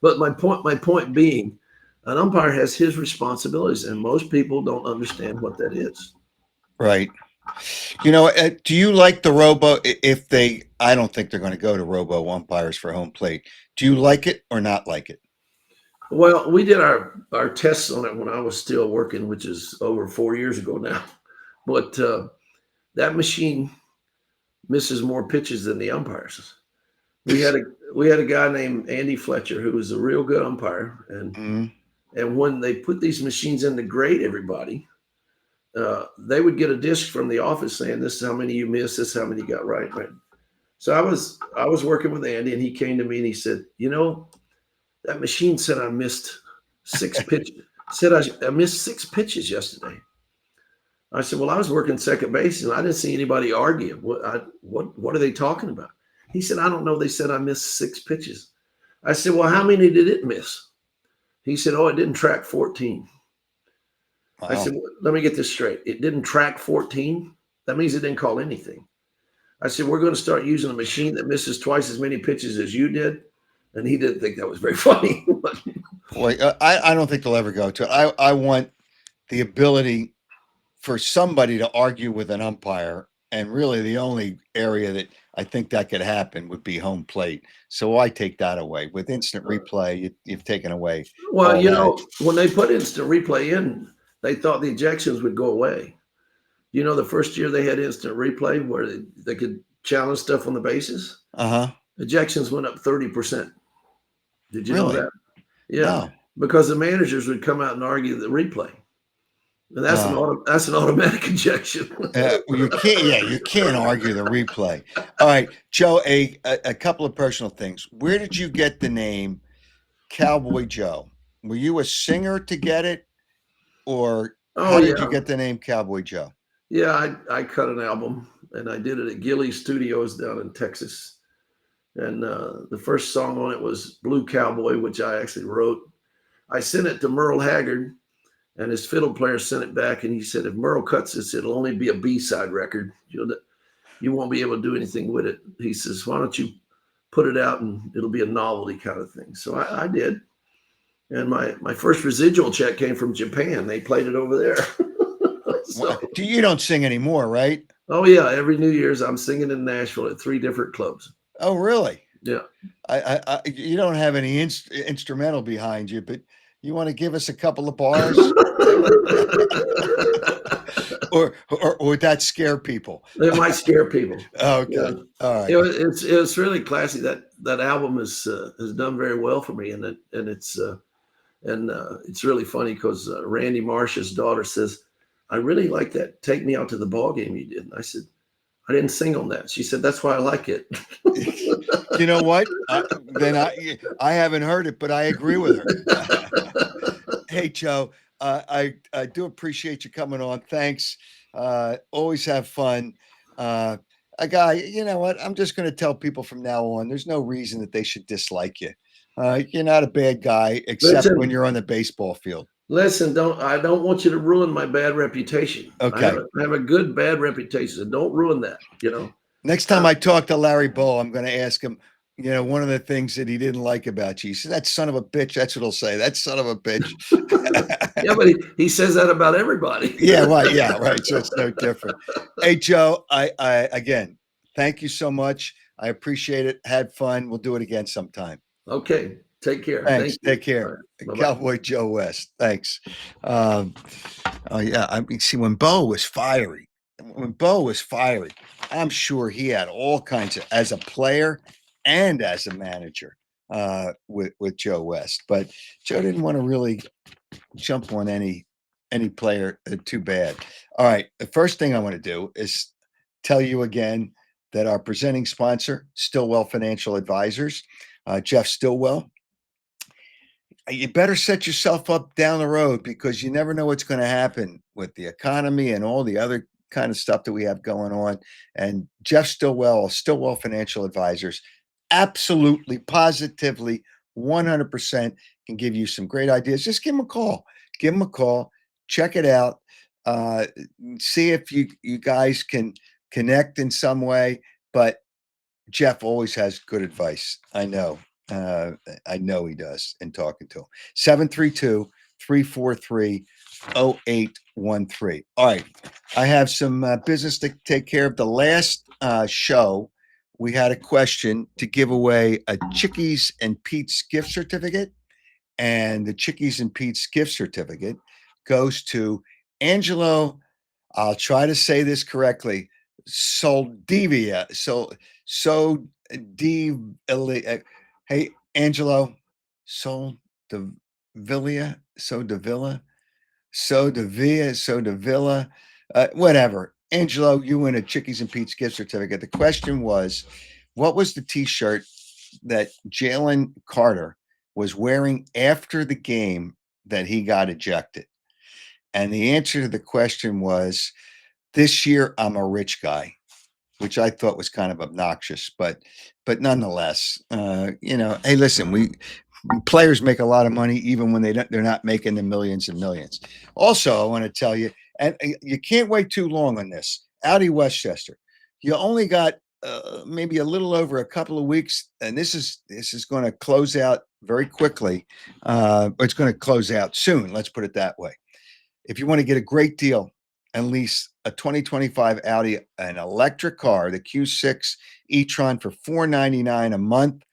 but my point being, an umpire has his responsibilities, and most people don't understand what that is. Right. Do you like the if they, I don't think they're going to go to robo umpires for home plate. Do you like it or not like it? Well, we did our tests on it when I was still working, which is over 4 years ago now. But that machine misses more pitches than the umpires. We had a we had a guy named Andy Fletcher who was a real good umpire, Mm, and when they put these machines in to grade everybody, they would get a disc from the office saying, "This is how many you missed. This is how many you got right." Right. So I was working with Andy, and he came to me and he said, that machine said I missed six pitches. Said I missed six pitches yesterday. I said, well, I was working second base and I didn't see anybody argue. What are they talking about? He said, I don't know. They said I missed six pitches. I said, well, how many did it miss? He said, oh, it didn't track 14. I wow. said, well, let me get this straight. It didn't track 14. That means it didn't call anything. I said, we're going to start using a machine that misses twice as many pitches as you did. And he didn't think that was very funny. Boy, I don't think they'll ever go to it. I want the ability for somebody to argue with an umpire, and really the only area that I think that could happen would be home plate. So I take that away. With instant replay, you've taken away Well, all that. when they put instant replay in, they thought the ejections would go away. The first year they had instant replay where they could challenge stuff on the bases, Uh-huh. ejections went up 30%. Did you know Really? that? Yeah, No. because the managers would come out and argue the replay, and Uh, that's an automatic ejection. well, you can't. Yeah, you can't argue the replay. All right, Joe. A couple of personal things. Where did you get the name Cowboy Joe? Were you a singer to get it, or Oh how did you yeah, get the name Cowboy Joe? yeah. I cut an album and I did it at Gilly Studios down in Texas. And the first song on it was Blue Cowboy, which I actually wrote. I sent it to Merle Haggard, and his fiddle player sent it back, and he said, if Merle cuts this, it'll only be a B-side record. You won't be able to do anything with it. He says, why don't you put it out and it'll be a novelty kind of thing. So I did. And my first residual check came from Japan. They played it over there. So, You don't sing anymore, right? oh yeah, every New Year's I'm singing in Nashville at 3 different clubs. Oh, really? Yeah. You don't have any instrumental behind you, but you want to give us a couple of bars, or would that scare people? It might scare people. Okay, Yeah. all right. It's really classy. That album has done very well for me, and it's really funny because Randy Marsh's daughter says, "I really like that. Take Me Out to the Ball Game you did." And I said, "I didn't sing on that." She said, "That's why I like it." You know what? Then I haven't heard it, but I agree with her. Hey, Joe, I do appreciate you coming on. Thanks. Always have fun. A guy, you know what? I'm just going to tell people from now on. There's no reason that they should dislike you. You're not a bad guy, except when Listen, you're on the baseball field. listen. I don't want you to ruin my bad reputation. Okay. I have a good bad reputation. So don't ruin that. Next time I talk to Larry Bow, I'm going to ask him, one of the things that he didn't like about you. He said, that son of a bitch. That's what he'll say. That son of a bitch. Yeah, but he says that about everybody. Yeah, right. Yeah, right. So it's no different. Hey, Joe, I again, thank you so much. I appreciate it. Had fun. We'll do it again sometime. Okay. Take care. Thanks. Thank you. Take care. All right. Bye-bye. Cowboy Joe West. Thanks. Um, oh yeah. I mean, see, when Bo was fiery, I'm sure he had all kinds of as a player and as a manager with Joe West. But Joe didn't want to really jump on any player too bad. All right. The first thing I want to do is tell you again that our presenting sponsor, Stillwell Financial Advisors, Jeff Stillwell. You better set yourself up down the road because you never know what's going to happen with the economy and all the other kind of stuff that we have going on. And Jeff Stillwell, Stillwell Financial Advisors, absolutely, positively, 100% can give you some great ideas. Just give him a call. Give him a call. Check it out. Uh, See if you guys can connect in some way. But Jeff always has good advice. I know. Uh, I know he does in talking to him. 732-343-0813. All right. I have some business to take care of. The last show, we had a question to give away a Chickies and Pete's gift certificate. And the Chickies and Pete's gift certificate goes to Angelo. I'll try to say this correctly. Soldivia. So Div. Hey, Angelo. Soldivilla. Sodavilla. Sodavia. Sodavilla. Whatever. Angelo, you win a Chickies and Pete's gift certificate. The question was, what was the T-shirt that Jalen Carter was wearing after the game that he got ejected? And the answer to the question was, this year I'm a rich guy, which I thought was kind of obnoxious, but nonetheless, hey, listen, we players make a lot of money even when they're not making the millions and millions. Also, I want to tell you, and you can't wait too long on this. Audi Westchester, you only got maybe a little over a couple of weeks, and this is going to close out very quickly. It's going to close out soon. Let's put it that way. If you want to get a great deal and lease a 2025 Audi, an electric car, the Q6 e-tron for $499 a month,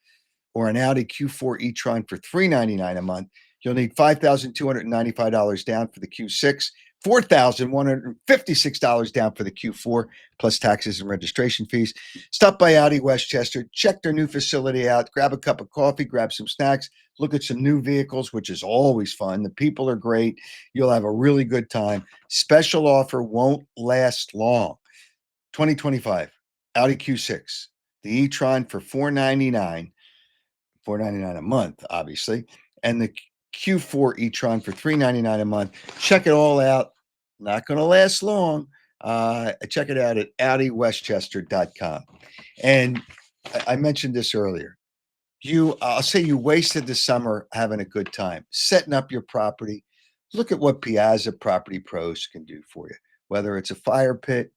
or an Audi Q4 e-tron for $399 a month, you'll need $5,295 down for the Q6, $4,156 down for the Q4, plus taxes and registration fees. Stop by Audi Westchester, check their new facility out, grab a cup of coffee, grab some snacks, look at some new vehicles, which is always fun. The people are great. You'll have a really good time. Special offer won't last long. 2025 Audi Q6, the e-tron for $499 a month, obviously, and the Q4 e-tron for $399 a month. Check it all out. Not going to last long. Check it out at AudiWestchester.com. And I mentioned this earlier. I'll say you wasted the summer having a good time, setting up your property. Look at what Piazza Property Pros can do for you, whether it's a fire pit,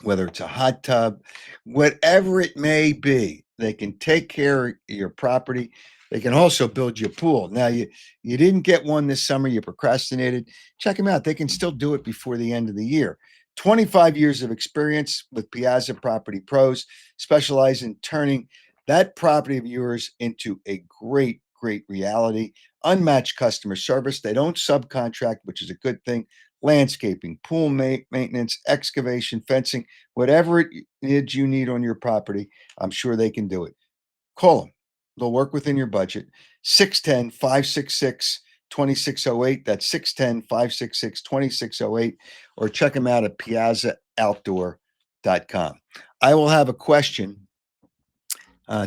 whether it's a hot tub, whatever it may be. They can take care of your property. They can also build you a pool. Now, you didn't get one this summer, you procrastinated. Check them out. They can still do it before the end of the year. 25 years of experience with Piazza Property Pros, specialize in turning that property of yours into a great, great reality. Unmatched customer service. They don't subcontract, which is a good thing. Landscaping, pool maintenance, excavation, fencing, whatever it is you need on your property, I'm sure they can do it. Call them. They'll work within your budget. 610 566 2608. That's 610 566 2608. Or check them out at piazzaoutdoor.com. I will have a question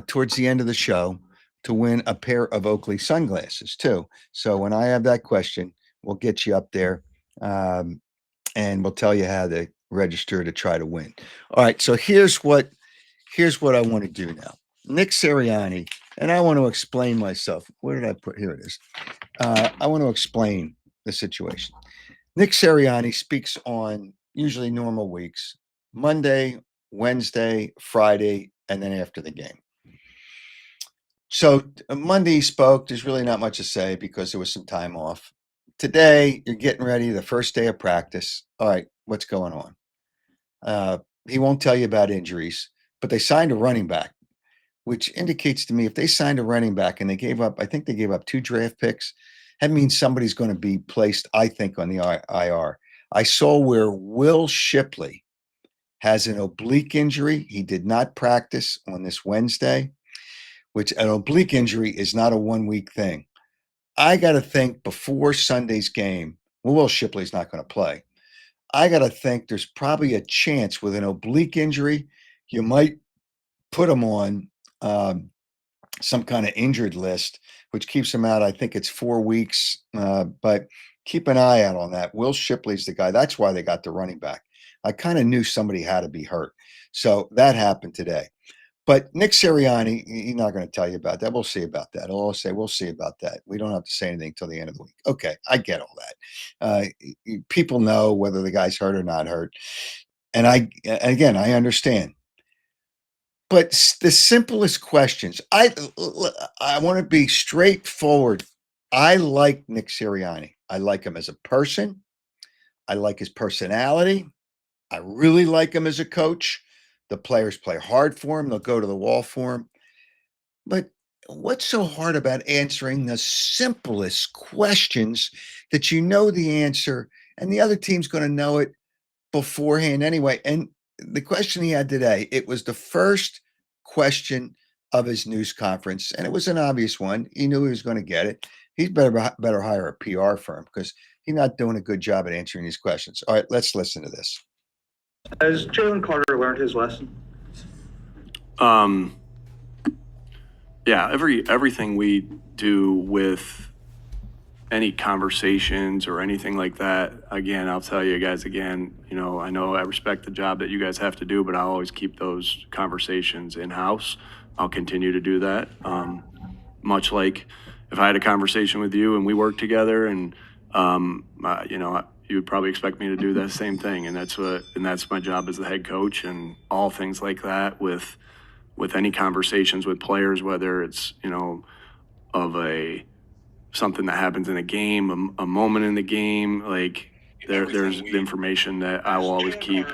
towards the end of the show to win a pair of Oakley sunglasses, too. So when I have that question, we'll get you up there. And we'll tell you how to register to try to win. All right, so here's what I want to do now. Nick Sirianni, and I want to explain myself. Where did I put? Here it is. I want to explain the situation. Nick Sirianni speaks on usually normal weeks, Monday, Wednesday, Friday, and then after the game. So Monday he spoke. There's really not much to say because there was some time off. Today, you're getting ready, the first day of practice. All right, what's going on? He won't tell you about injuries, but they signed a running back, which indicates to me if they signed a running back and I think they gave up 2 draft picks, that means somebody's going to be placed, I think, on the IR. I saw where Will Shipley has an oblique injury. He did not practice on this Wednesday, which an oblique injury is not a 1-week thing. I got to think before Sunday's game, Will Shipley's not going to play. I got to think there's probably a chance with an oblique injury, you might put him on some kind of injured list, which keeps him out. I think it's 4 weeks, but keep an eye out on that. Will Shipley's the guy. That's why they got the running back. I kind of knew somebody had to be hurt. So that happened today. But Nick Sirianni, he's not going to tell you about that. We'll see about that. He'll say, we'll see about that. We don't have to say anything till the end of the week. Okay, I get all that. People know whether the guy's hurt or not hurt. And I understand. But the simplest questions, I want to be straightforward. I like Nick Sirianni. I like him as a person. I like his personality. I really like him as a coach. The players play hard for him. They'll go to the wall for him. But what's so hard about answering the simplest questions that you know the answer and the other team's going to know it beforehand anyway? And the question he had today, it was the first question of his news conference, and it was an obvious one. He knew he was going to get it. He's better hire a PR firm because he's not doing a good job at answering these questions. All right, let's listen to this. Has Jalen Carter learned his lesson? Yeah, everything we do with any conversations or anything like that, again, I'll tell you guys again, I know I respect the job that you guys have to do, but I'll always keep those conversations in-house. I'll continue to do that. Much like if I had a conversation with you and we work together and, you would probably expect me to do that same thing. And that's my job as the head coach, and all things like that with any conversations with players, whether it's, of something that happens in a game, a moment in the game, like there's the information that I will always keep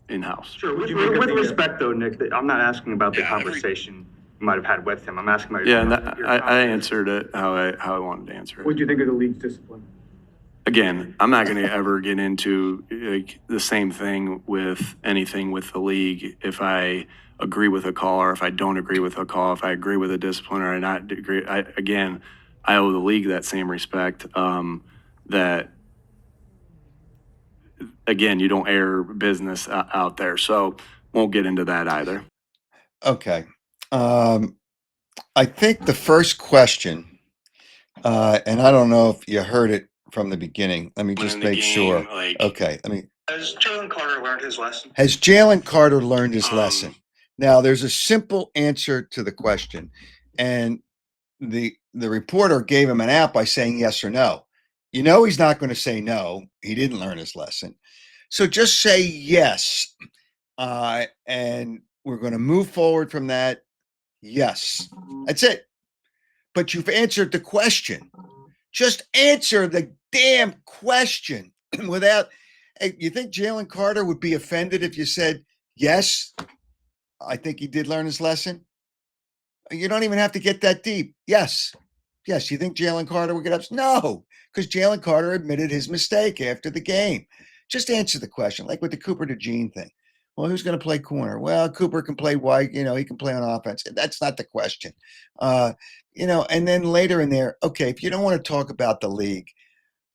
in-house. Sure. With respect, though, Nick, I'm not asking about the conversation you might have had with him. I'm asking about Yeah, your, and your I confidence. answered it how I wanted to answer What it. do you think of the league's discipline? Again, I'm not going to ever get into like the same thing with anything with the league. If I agree with a call or if I don't agree with a call, if I agree with a discipline or I not agree, I owe the league that same respect. That again, you don't air business out there, so won't get into that either. Okay. I think the first question, and I don't know if you heard it from the beginning. Let me just make sure. Okay. Has Jalen Carter learned his lesson? Has Jalen Carter learned his lesson? Now, there's a simple answer to the question, and the reporter gave him an out by saying yes or no. You know he's not going to say no. He didn't learn his lesson. So just say yes, and we're going to move forward from that. Yes, that's it. But you've answered the question. Just answer the damn question without. Hey, you think Jalen Carter would be offended if you said yes? I think he did learn his lesson. You don't even have to get that deep. Yes. Yes. You think Jalen Carter would get upset? No, because Jalen Carter admitted his mistake after the game. Just answer the question, like with the Cooper DeJean thing. Well, who's going to play corner? Well, Cooper can play wide. He can play on offense. That's not the question. And then later in there, okay, if you don't want to talk about the league,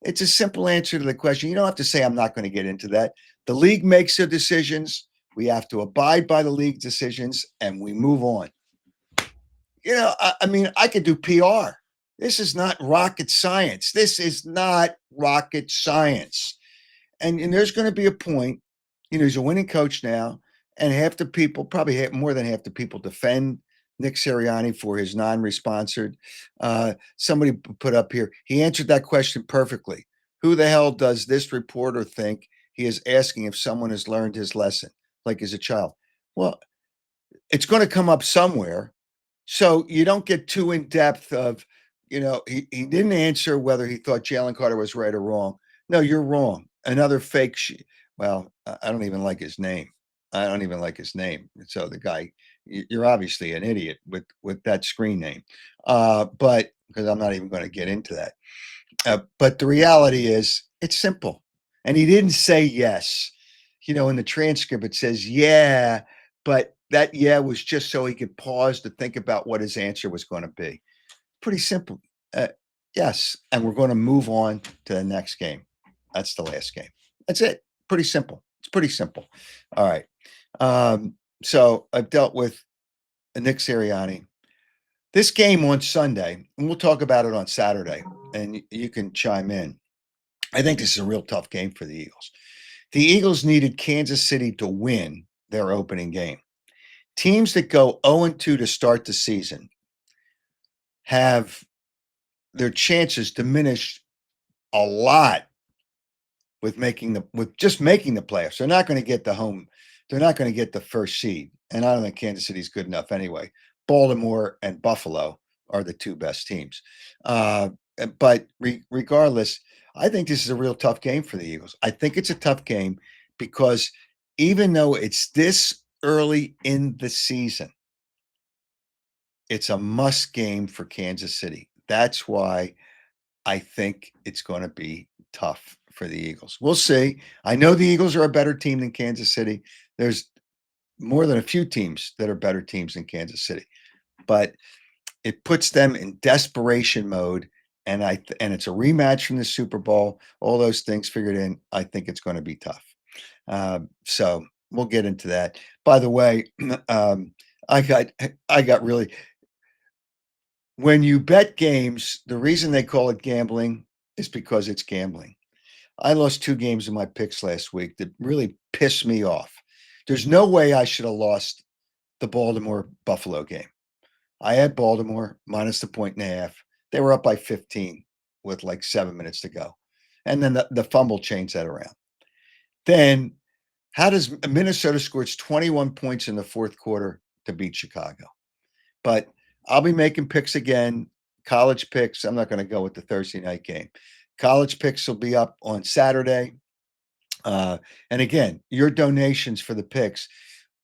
it's a simple answer to the question. You don't have to say, I'm not going to get into that. The league makes their decisions. We have to abide by the league decisions, and we move on. I could do PR. This is not rocket science. This is not rocket science. And there's going to be a point, he's a winning coach now, and half the people, probably more than half the people, defend Nick Sirianni for his non-responsored. Somebody put up here, he answered that question perfectly. Who the hell does this reporter think he is asking if someone has learned his lesson, like as a child? Well, it's going to come up somewhere. So you don't get too in depth of, he didn't answer whether he thought Jalen Carter was right or wrong. No, you're wrong. Another fake. Well, I don't even like his name. I don't even like his name. So the guy, you're obviously an idiot with that screen name. But because I'm not even going to get into that. But the reality is, it's simple. And he didn't say yes. In the transcript, it says, yeah, but that yeah was just so he could pause to think about what his answer was going to be. Pretty simple. Yes. And we're going to move on to the next game. That's the last game. That's it. Pretty simple. It's pretty simple. All right. So I've dealt with Nick Sirianni. This game on Sunday, and we'll talk about it on Saturday, and you can chime in. I think this is a real tough game for the Eagles. The Eagles needed Kansas City to win their opening game. Teams that go 0-2 to start the season have their chances diminished a lot with just making the playoffs. They're not going to get the home. They're not going to get the first seed. And I don't think Kansas City's good enough anyway. Baltimore and Buffalo are the two best teams. But regardless, I think this is a real tough game for the Eagles. I think it's a tough game because even though it's this early in the season, it's a must game for Kansas City. That's why I think it's going to be tough for the Eagles. We'll see. I know the Eagles are a better team than Kansas City. There's more than a few teams that are better teams than Kansas City, but it puts them in desperation mode. And it's a rematch from the Super Bowl. All those things figured in. I think it's going to be tough. So we'll get into that. By the way, I got really. When you bet games, the reason they call it gambling is because it's gambling. I lost 2 games in my picks last week that really pissed me off. There's no way I should have lost the Baltimore Buffalo game. I had Baltimore minus the 1.5. They were up by 15 with like 7 minutes to go. And then the fumble changed that around. Then how does Minnesota scores 21 points in the fourth quarter to beat Chicago? But I'll be making picks again, college picks. I'm not going to go with the Thursday night game. College picks will be up on Saturday. And again, your donations for the picks,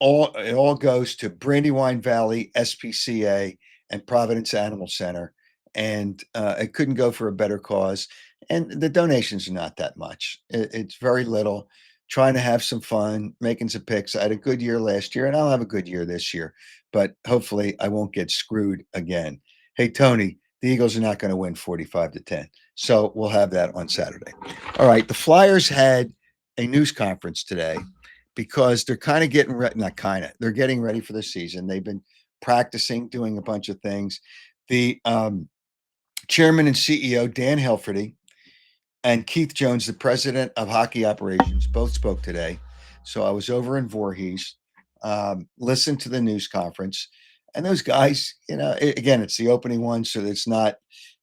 it all goes to Brandywine Valley, SPCA, and Providence Animal Center. And it couldn't go for a better cause. And the donations are not that much. It's very little. Trying to have some fun, making some picks. I had a good year last year, and I'll have a good year this year. But hopefully, I won't get screwed again. Hey, Tony, the Eagles are not going to win 45-10. So we'll have that on Saturday. All right. The Flyers had a news conference today because they're kind of getting ready, not kind of, they're getting ready for the season. They've been practicing, doing a bunch of things. The chairman and CEO, Dan Helferty, and Keith Jones, the president of hockey operations, both spoke today. So I was over in Voorhees, listened to the news conference, and those guys, again, it's the opening one, so it's not.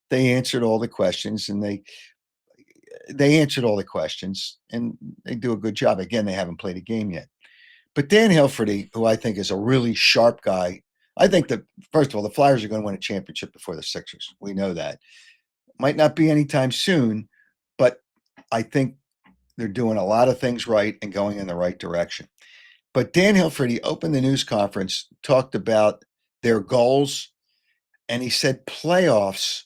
They answered all the questions, and they answered all the questions, and they do a good job. Again, they haven't played a game yet, but Dan Hilferty, who I think is a really sharp guy, I think that first of all, the Flyers are going to win a championship before the Sixers. We know that. Might not be anytime soon, but I think they're doing a lot of things right and going in the right direction. But Dan Hilferty opened the news conference, talked about their goals, and he said playoffs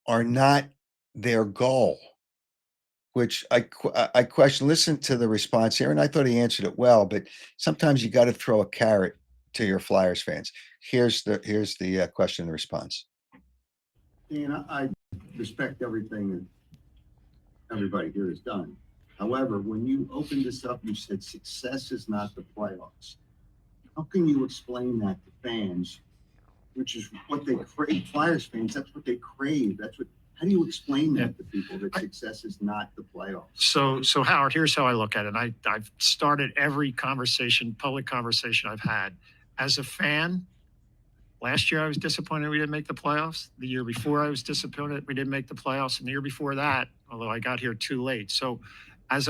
are not their goal, which I question. Listen to the response here, and I thought he answered it well. But sometimes you got to throw a carrot to your Flyers fans. Here's the question and response. Dan, I respect everything that everybody here has done. However, when you opened this up, you said success is not the playoffs. How can you explain that to fans, which is what they crave? Flyers fans, that's what they crave. How do you explain that to people, that success is not the playoffs? So Howard, here's how I look at it. I've started every conversation, public conversation I've had. As a fan, last year I was disappointed we didn't make the playoffs. The year before I was disappointed we didn't make the playoffs. And the year before that, although I got here too late. So as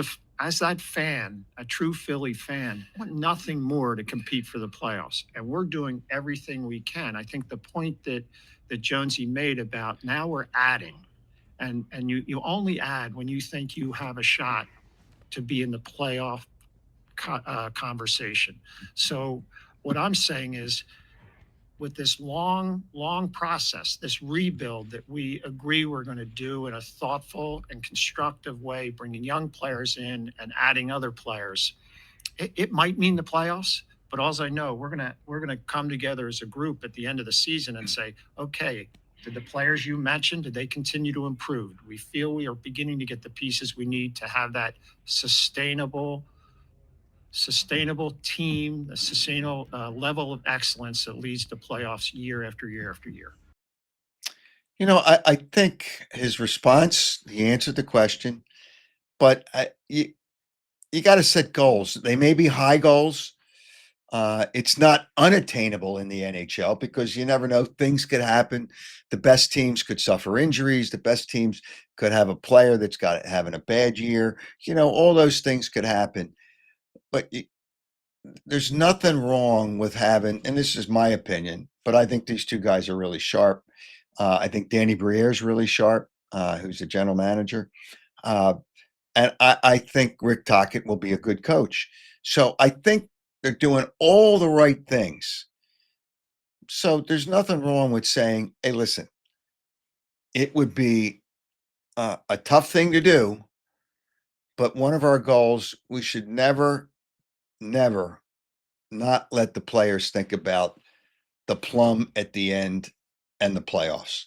that fan, a true Philly fan, I want nothing more to compete for the playoffs. And we're doing everything we can. I think the point that Jonesy made about now we're adding, and you only add when you think you have a shot to be in the playoff conversation. So what I'm saying is, with this long process, this rebuild that we agree we're going to do in a thoughtful and constructive way, bringing young players in and adding other players, it might mean the playoffs. But all I know, we're gonna come together as a group at the end of the season and say, okay, did the players you mentioned, did they continue to improve? We feel we are beginning to get the pieces we need to have that sustainable team, a sustainable level of excellence that leads to playoffs year after year after year. I think his response, he answered the question, but you got to set goals. They may be high goals. It's not unattainable in the NHL because you never know. Things could happen. The best teams could suffer injuries. The best teams could have a player that's having a bad year. All those things could happen. But there's nothing wrong with having, and this is my opinion, but I think these two guys are really sharp. I think Danny Briere is really sharp, who's the general manager. And I think Rick Tocchet will be a good coach. So I think they're doing all the right things. So there's nothing wrong with saying, hey, listen, it would be a tough thing to do, but one of our goals, we should never not let the players think about the plum at the end and the playoffs.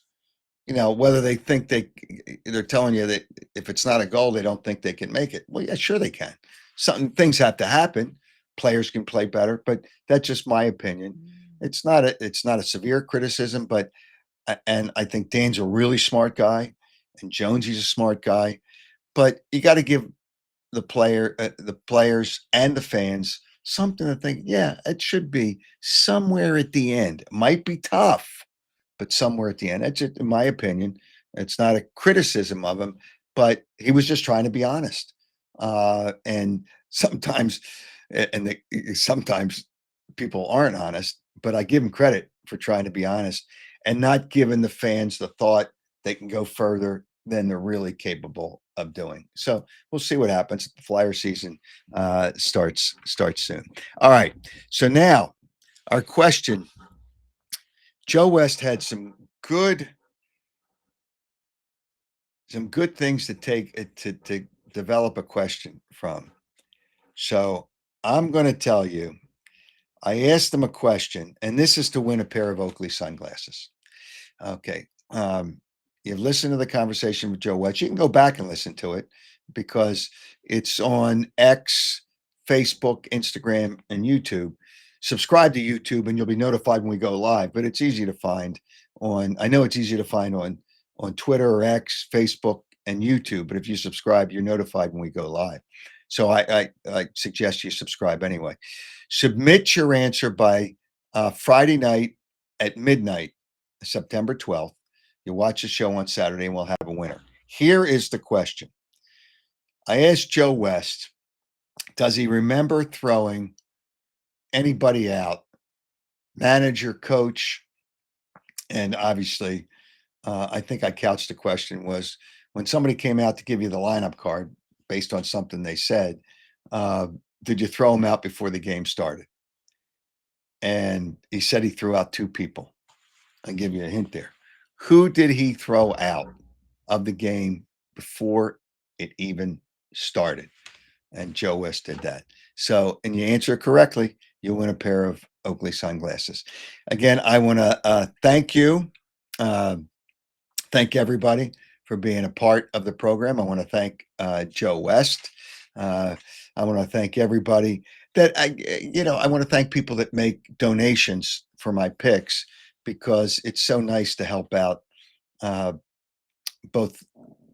Whether they think they're telling you that if it's not a goal, they don't think they can make it. Well, yeah, sure they can. Things have to happen. Players can play better, but that's just my opinion. It's not a severe criticism, and I think Dan's a really smart guy, and Jonesy's a smart guy, but you got to give the players and the fans something to think, yeah, it should be somewhere at the end. It might be tough, but somewhere at the end. That's it, in my opinion. It's not a criticism of him, but he was just trying to be honest. And sometimes, sometimes people aren't honest, but I give him credit for trying to be honest and not giving the fans the thought they can go further than they're really capable of doing. So we'll see what happens. The Flyer season starts soon. All right. So now our question. Joe West had some good things to take to develop a question from. So I'm going to tell you, I asked him a question, and this is to win a pair of Oakley sunglasses. Okay. You've listened to the conversation with Joe West. You can go back and listen to it because it's on X, Facebook, Instagram, and YouTube. Subscribe to YouTube and you'll be notified when we go live, but it's easy to find I know it's easy to find on Twitter or X, Facebook, and YouTube. But if you subscribe, you're notified when we go live. So I suggest you subscribe anyway. Submit your answer by Friday night at midnight, September 12th. You watch the show on Saturday and we'll have a winner. Here is the question. I asked Joe West, does he remember throwing anybody out, manager, coach? And obviously, I think I couched the question was when somebody came out to give you the lineup card based on something they said, did you throw them out before the game started? And he said he threw out 2 people. I'll give you a hint there. Who did he throw out of the game before it even started? And Joe West did that. So, and you answer correctly, you win a pair of Oakley sunglasses. Again, I want to thank you. Thank everybody for being a part of the program. I want to thank Joe West. I want to thank everybody that I want to thank people that make donations for my picks because it's so nice to help out both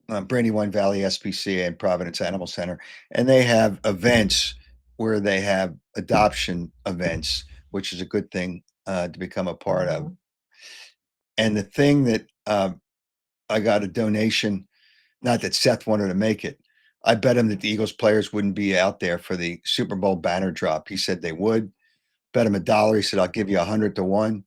Brandywine Valley SPCA and Providence Animal Center, and they have events where they have adoption events, which is a good thing to become a part of. And the thing that I got a donation, not that Seth wanted to make it. I bet him that the Eagles players wouldn't be out there for the Super Bowl banner drop. He said they would. Bet him $1. He said, I'll give you 100 to 1.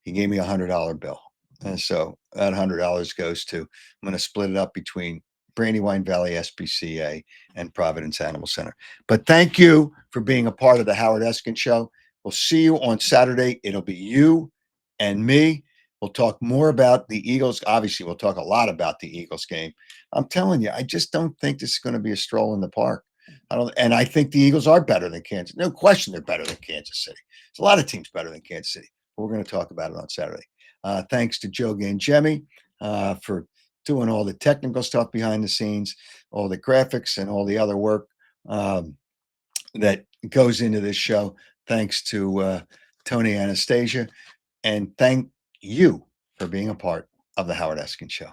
He gave me $100 bill. And so that $100 goes to, I'm going to split it up between Brandywine Valley SPCA and Providence Animal Center. But thank you for being a part of the Howard Eskin Show. We'll see you on Saturday. It'll be you and me. We'll talk more about the Eagles. Obviously, we'll talk a lot about the Eagles game. I'm telling you, I just don't think this is going to be a stroll in the park. I think the Eagles are better than Kansas. No question, they're better than Kansas City. There's a lot of teams better than Kansas City. But we're going to talk about it on Saturday. Thanks to Joe Gangemi for doing all the technical stuff behind the scenes, all the graphics, and all the other work that goes into this show. Thanks to Tony Anastasia. And thank you for being a part of the Howard Eskin Show.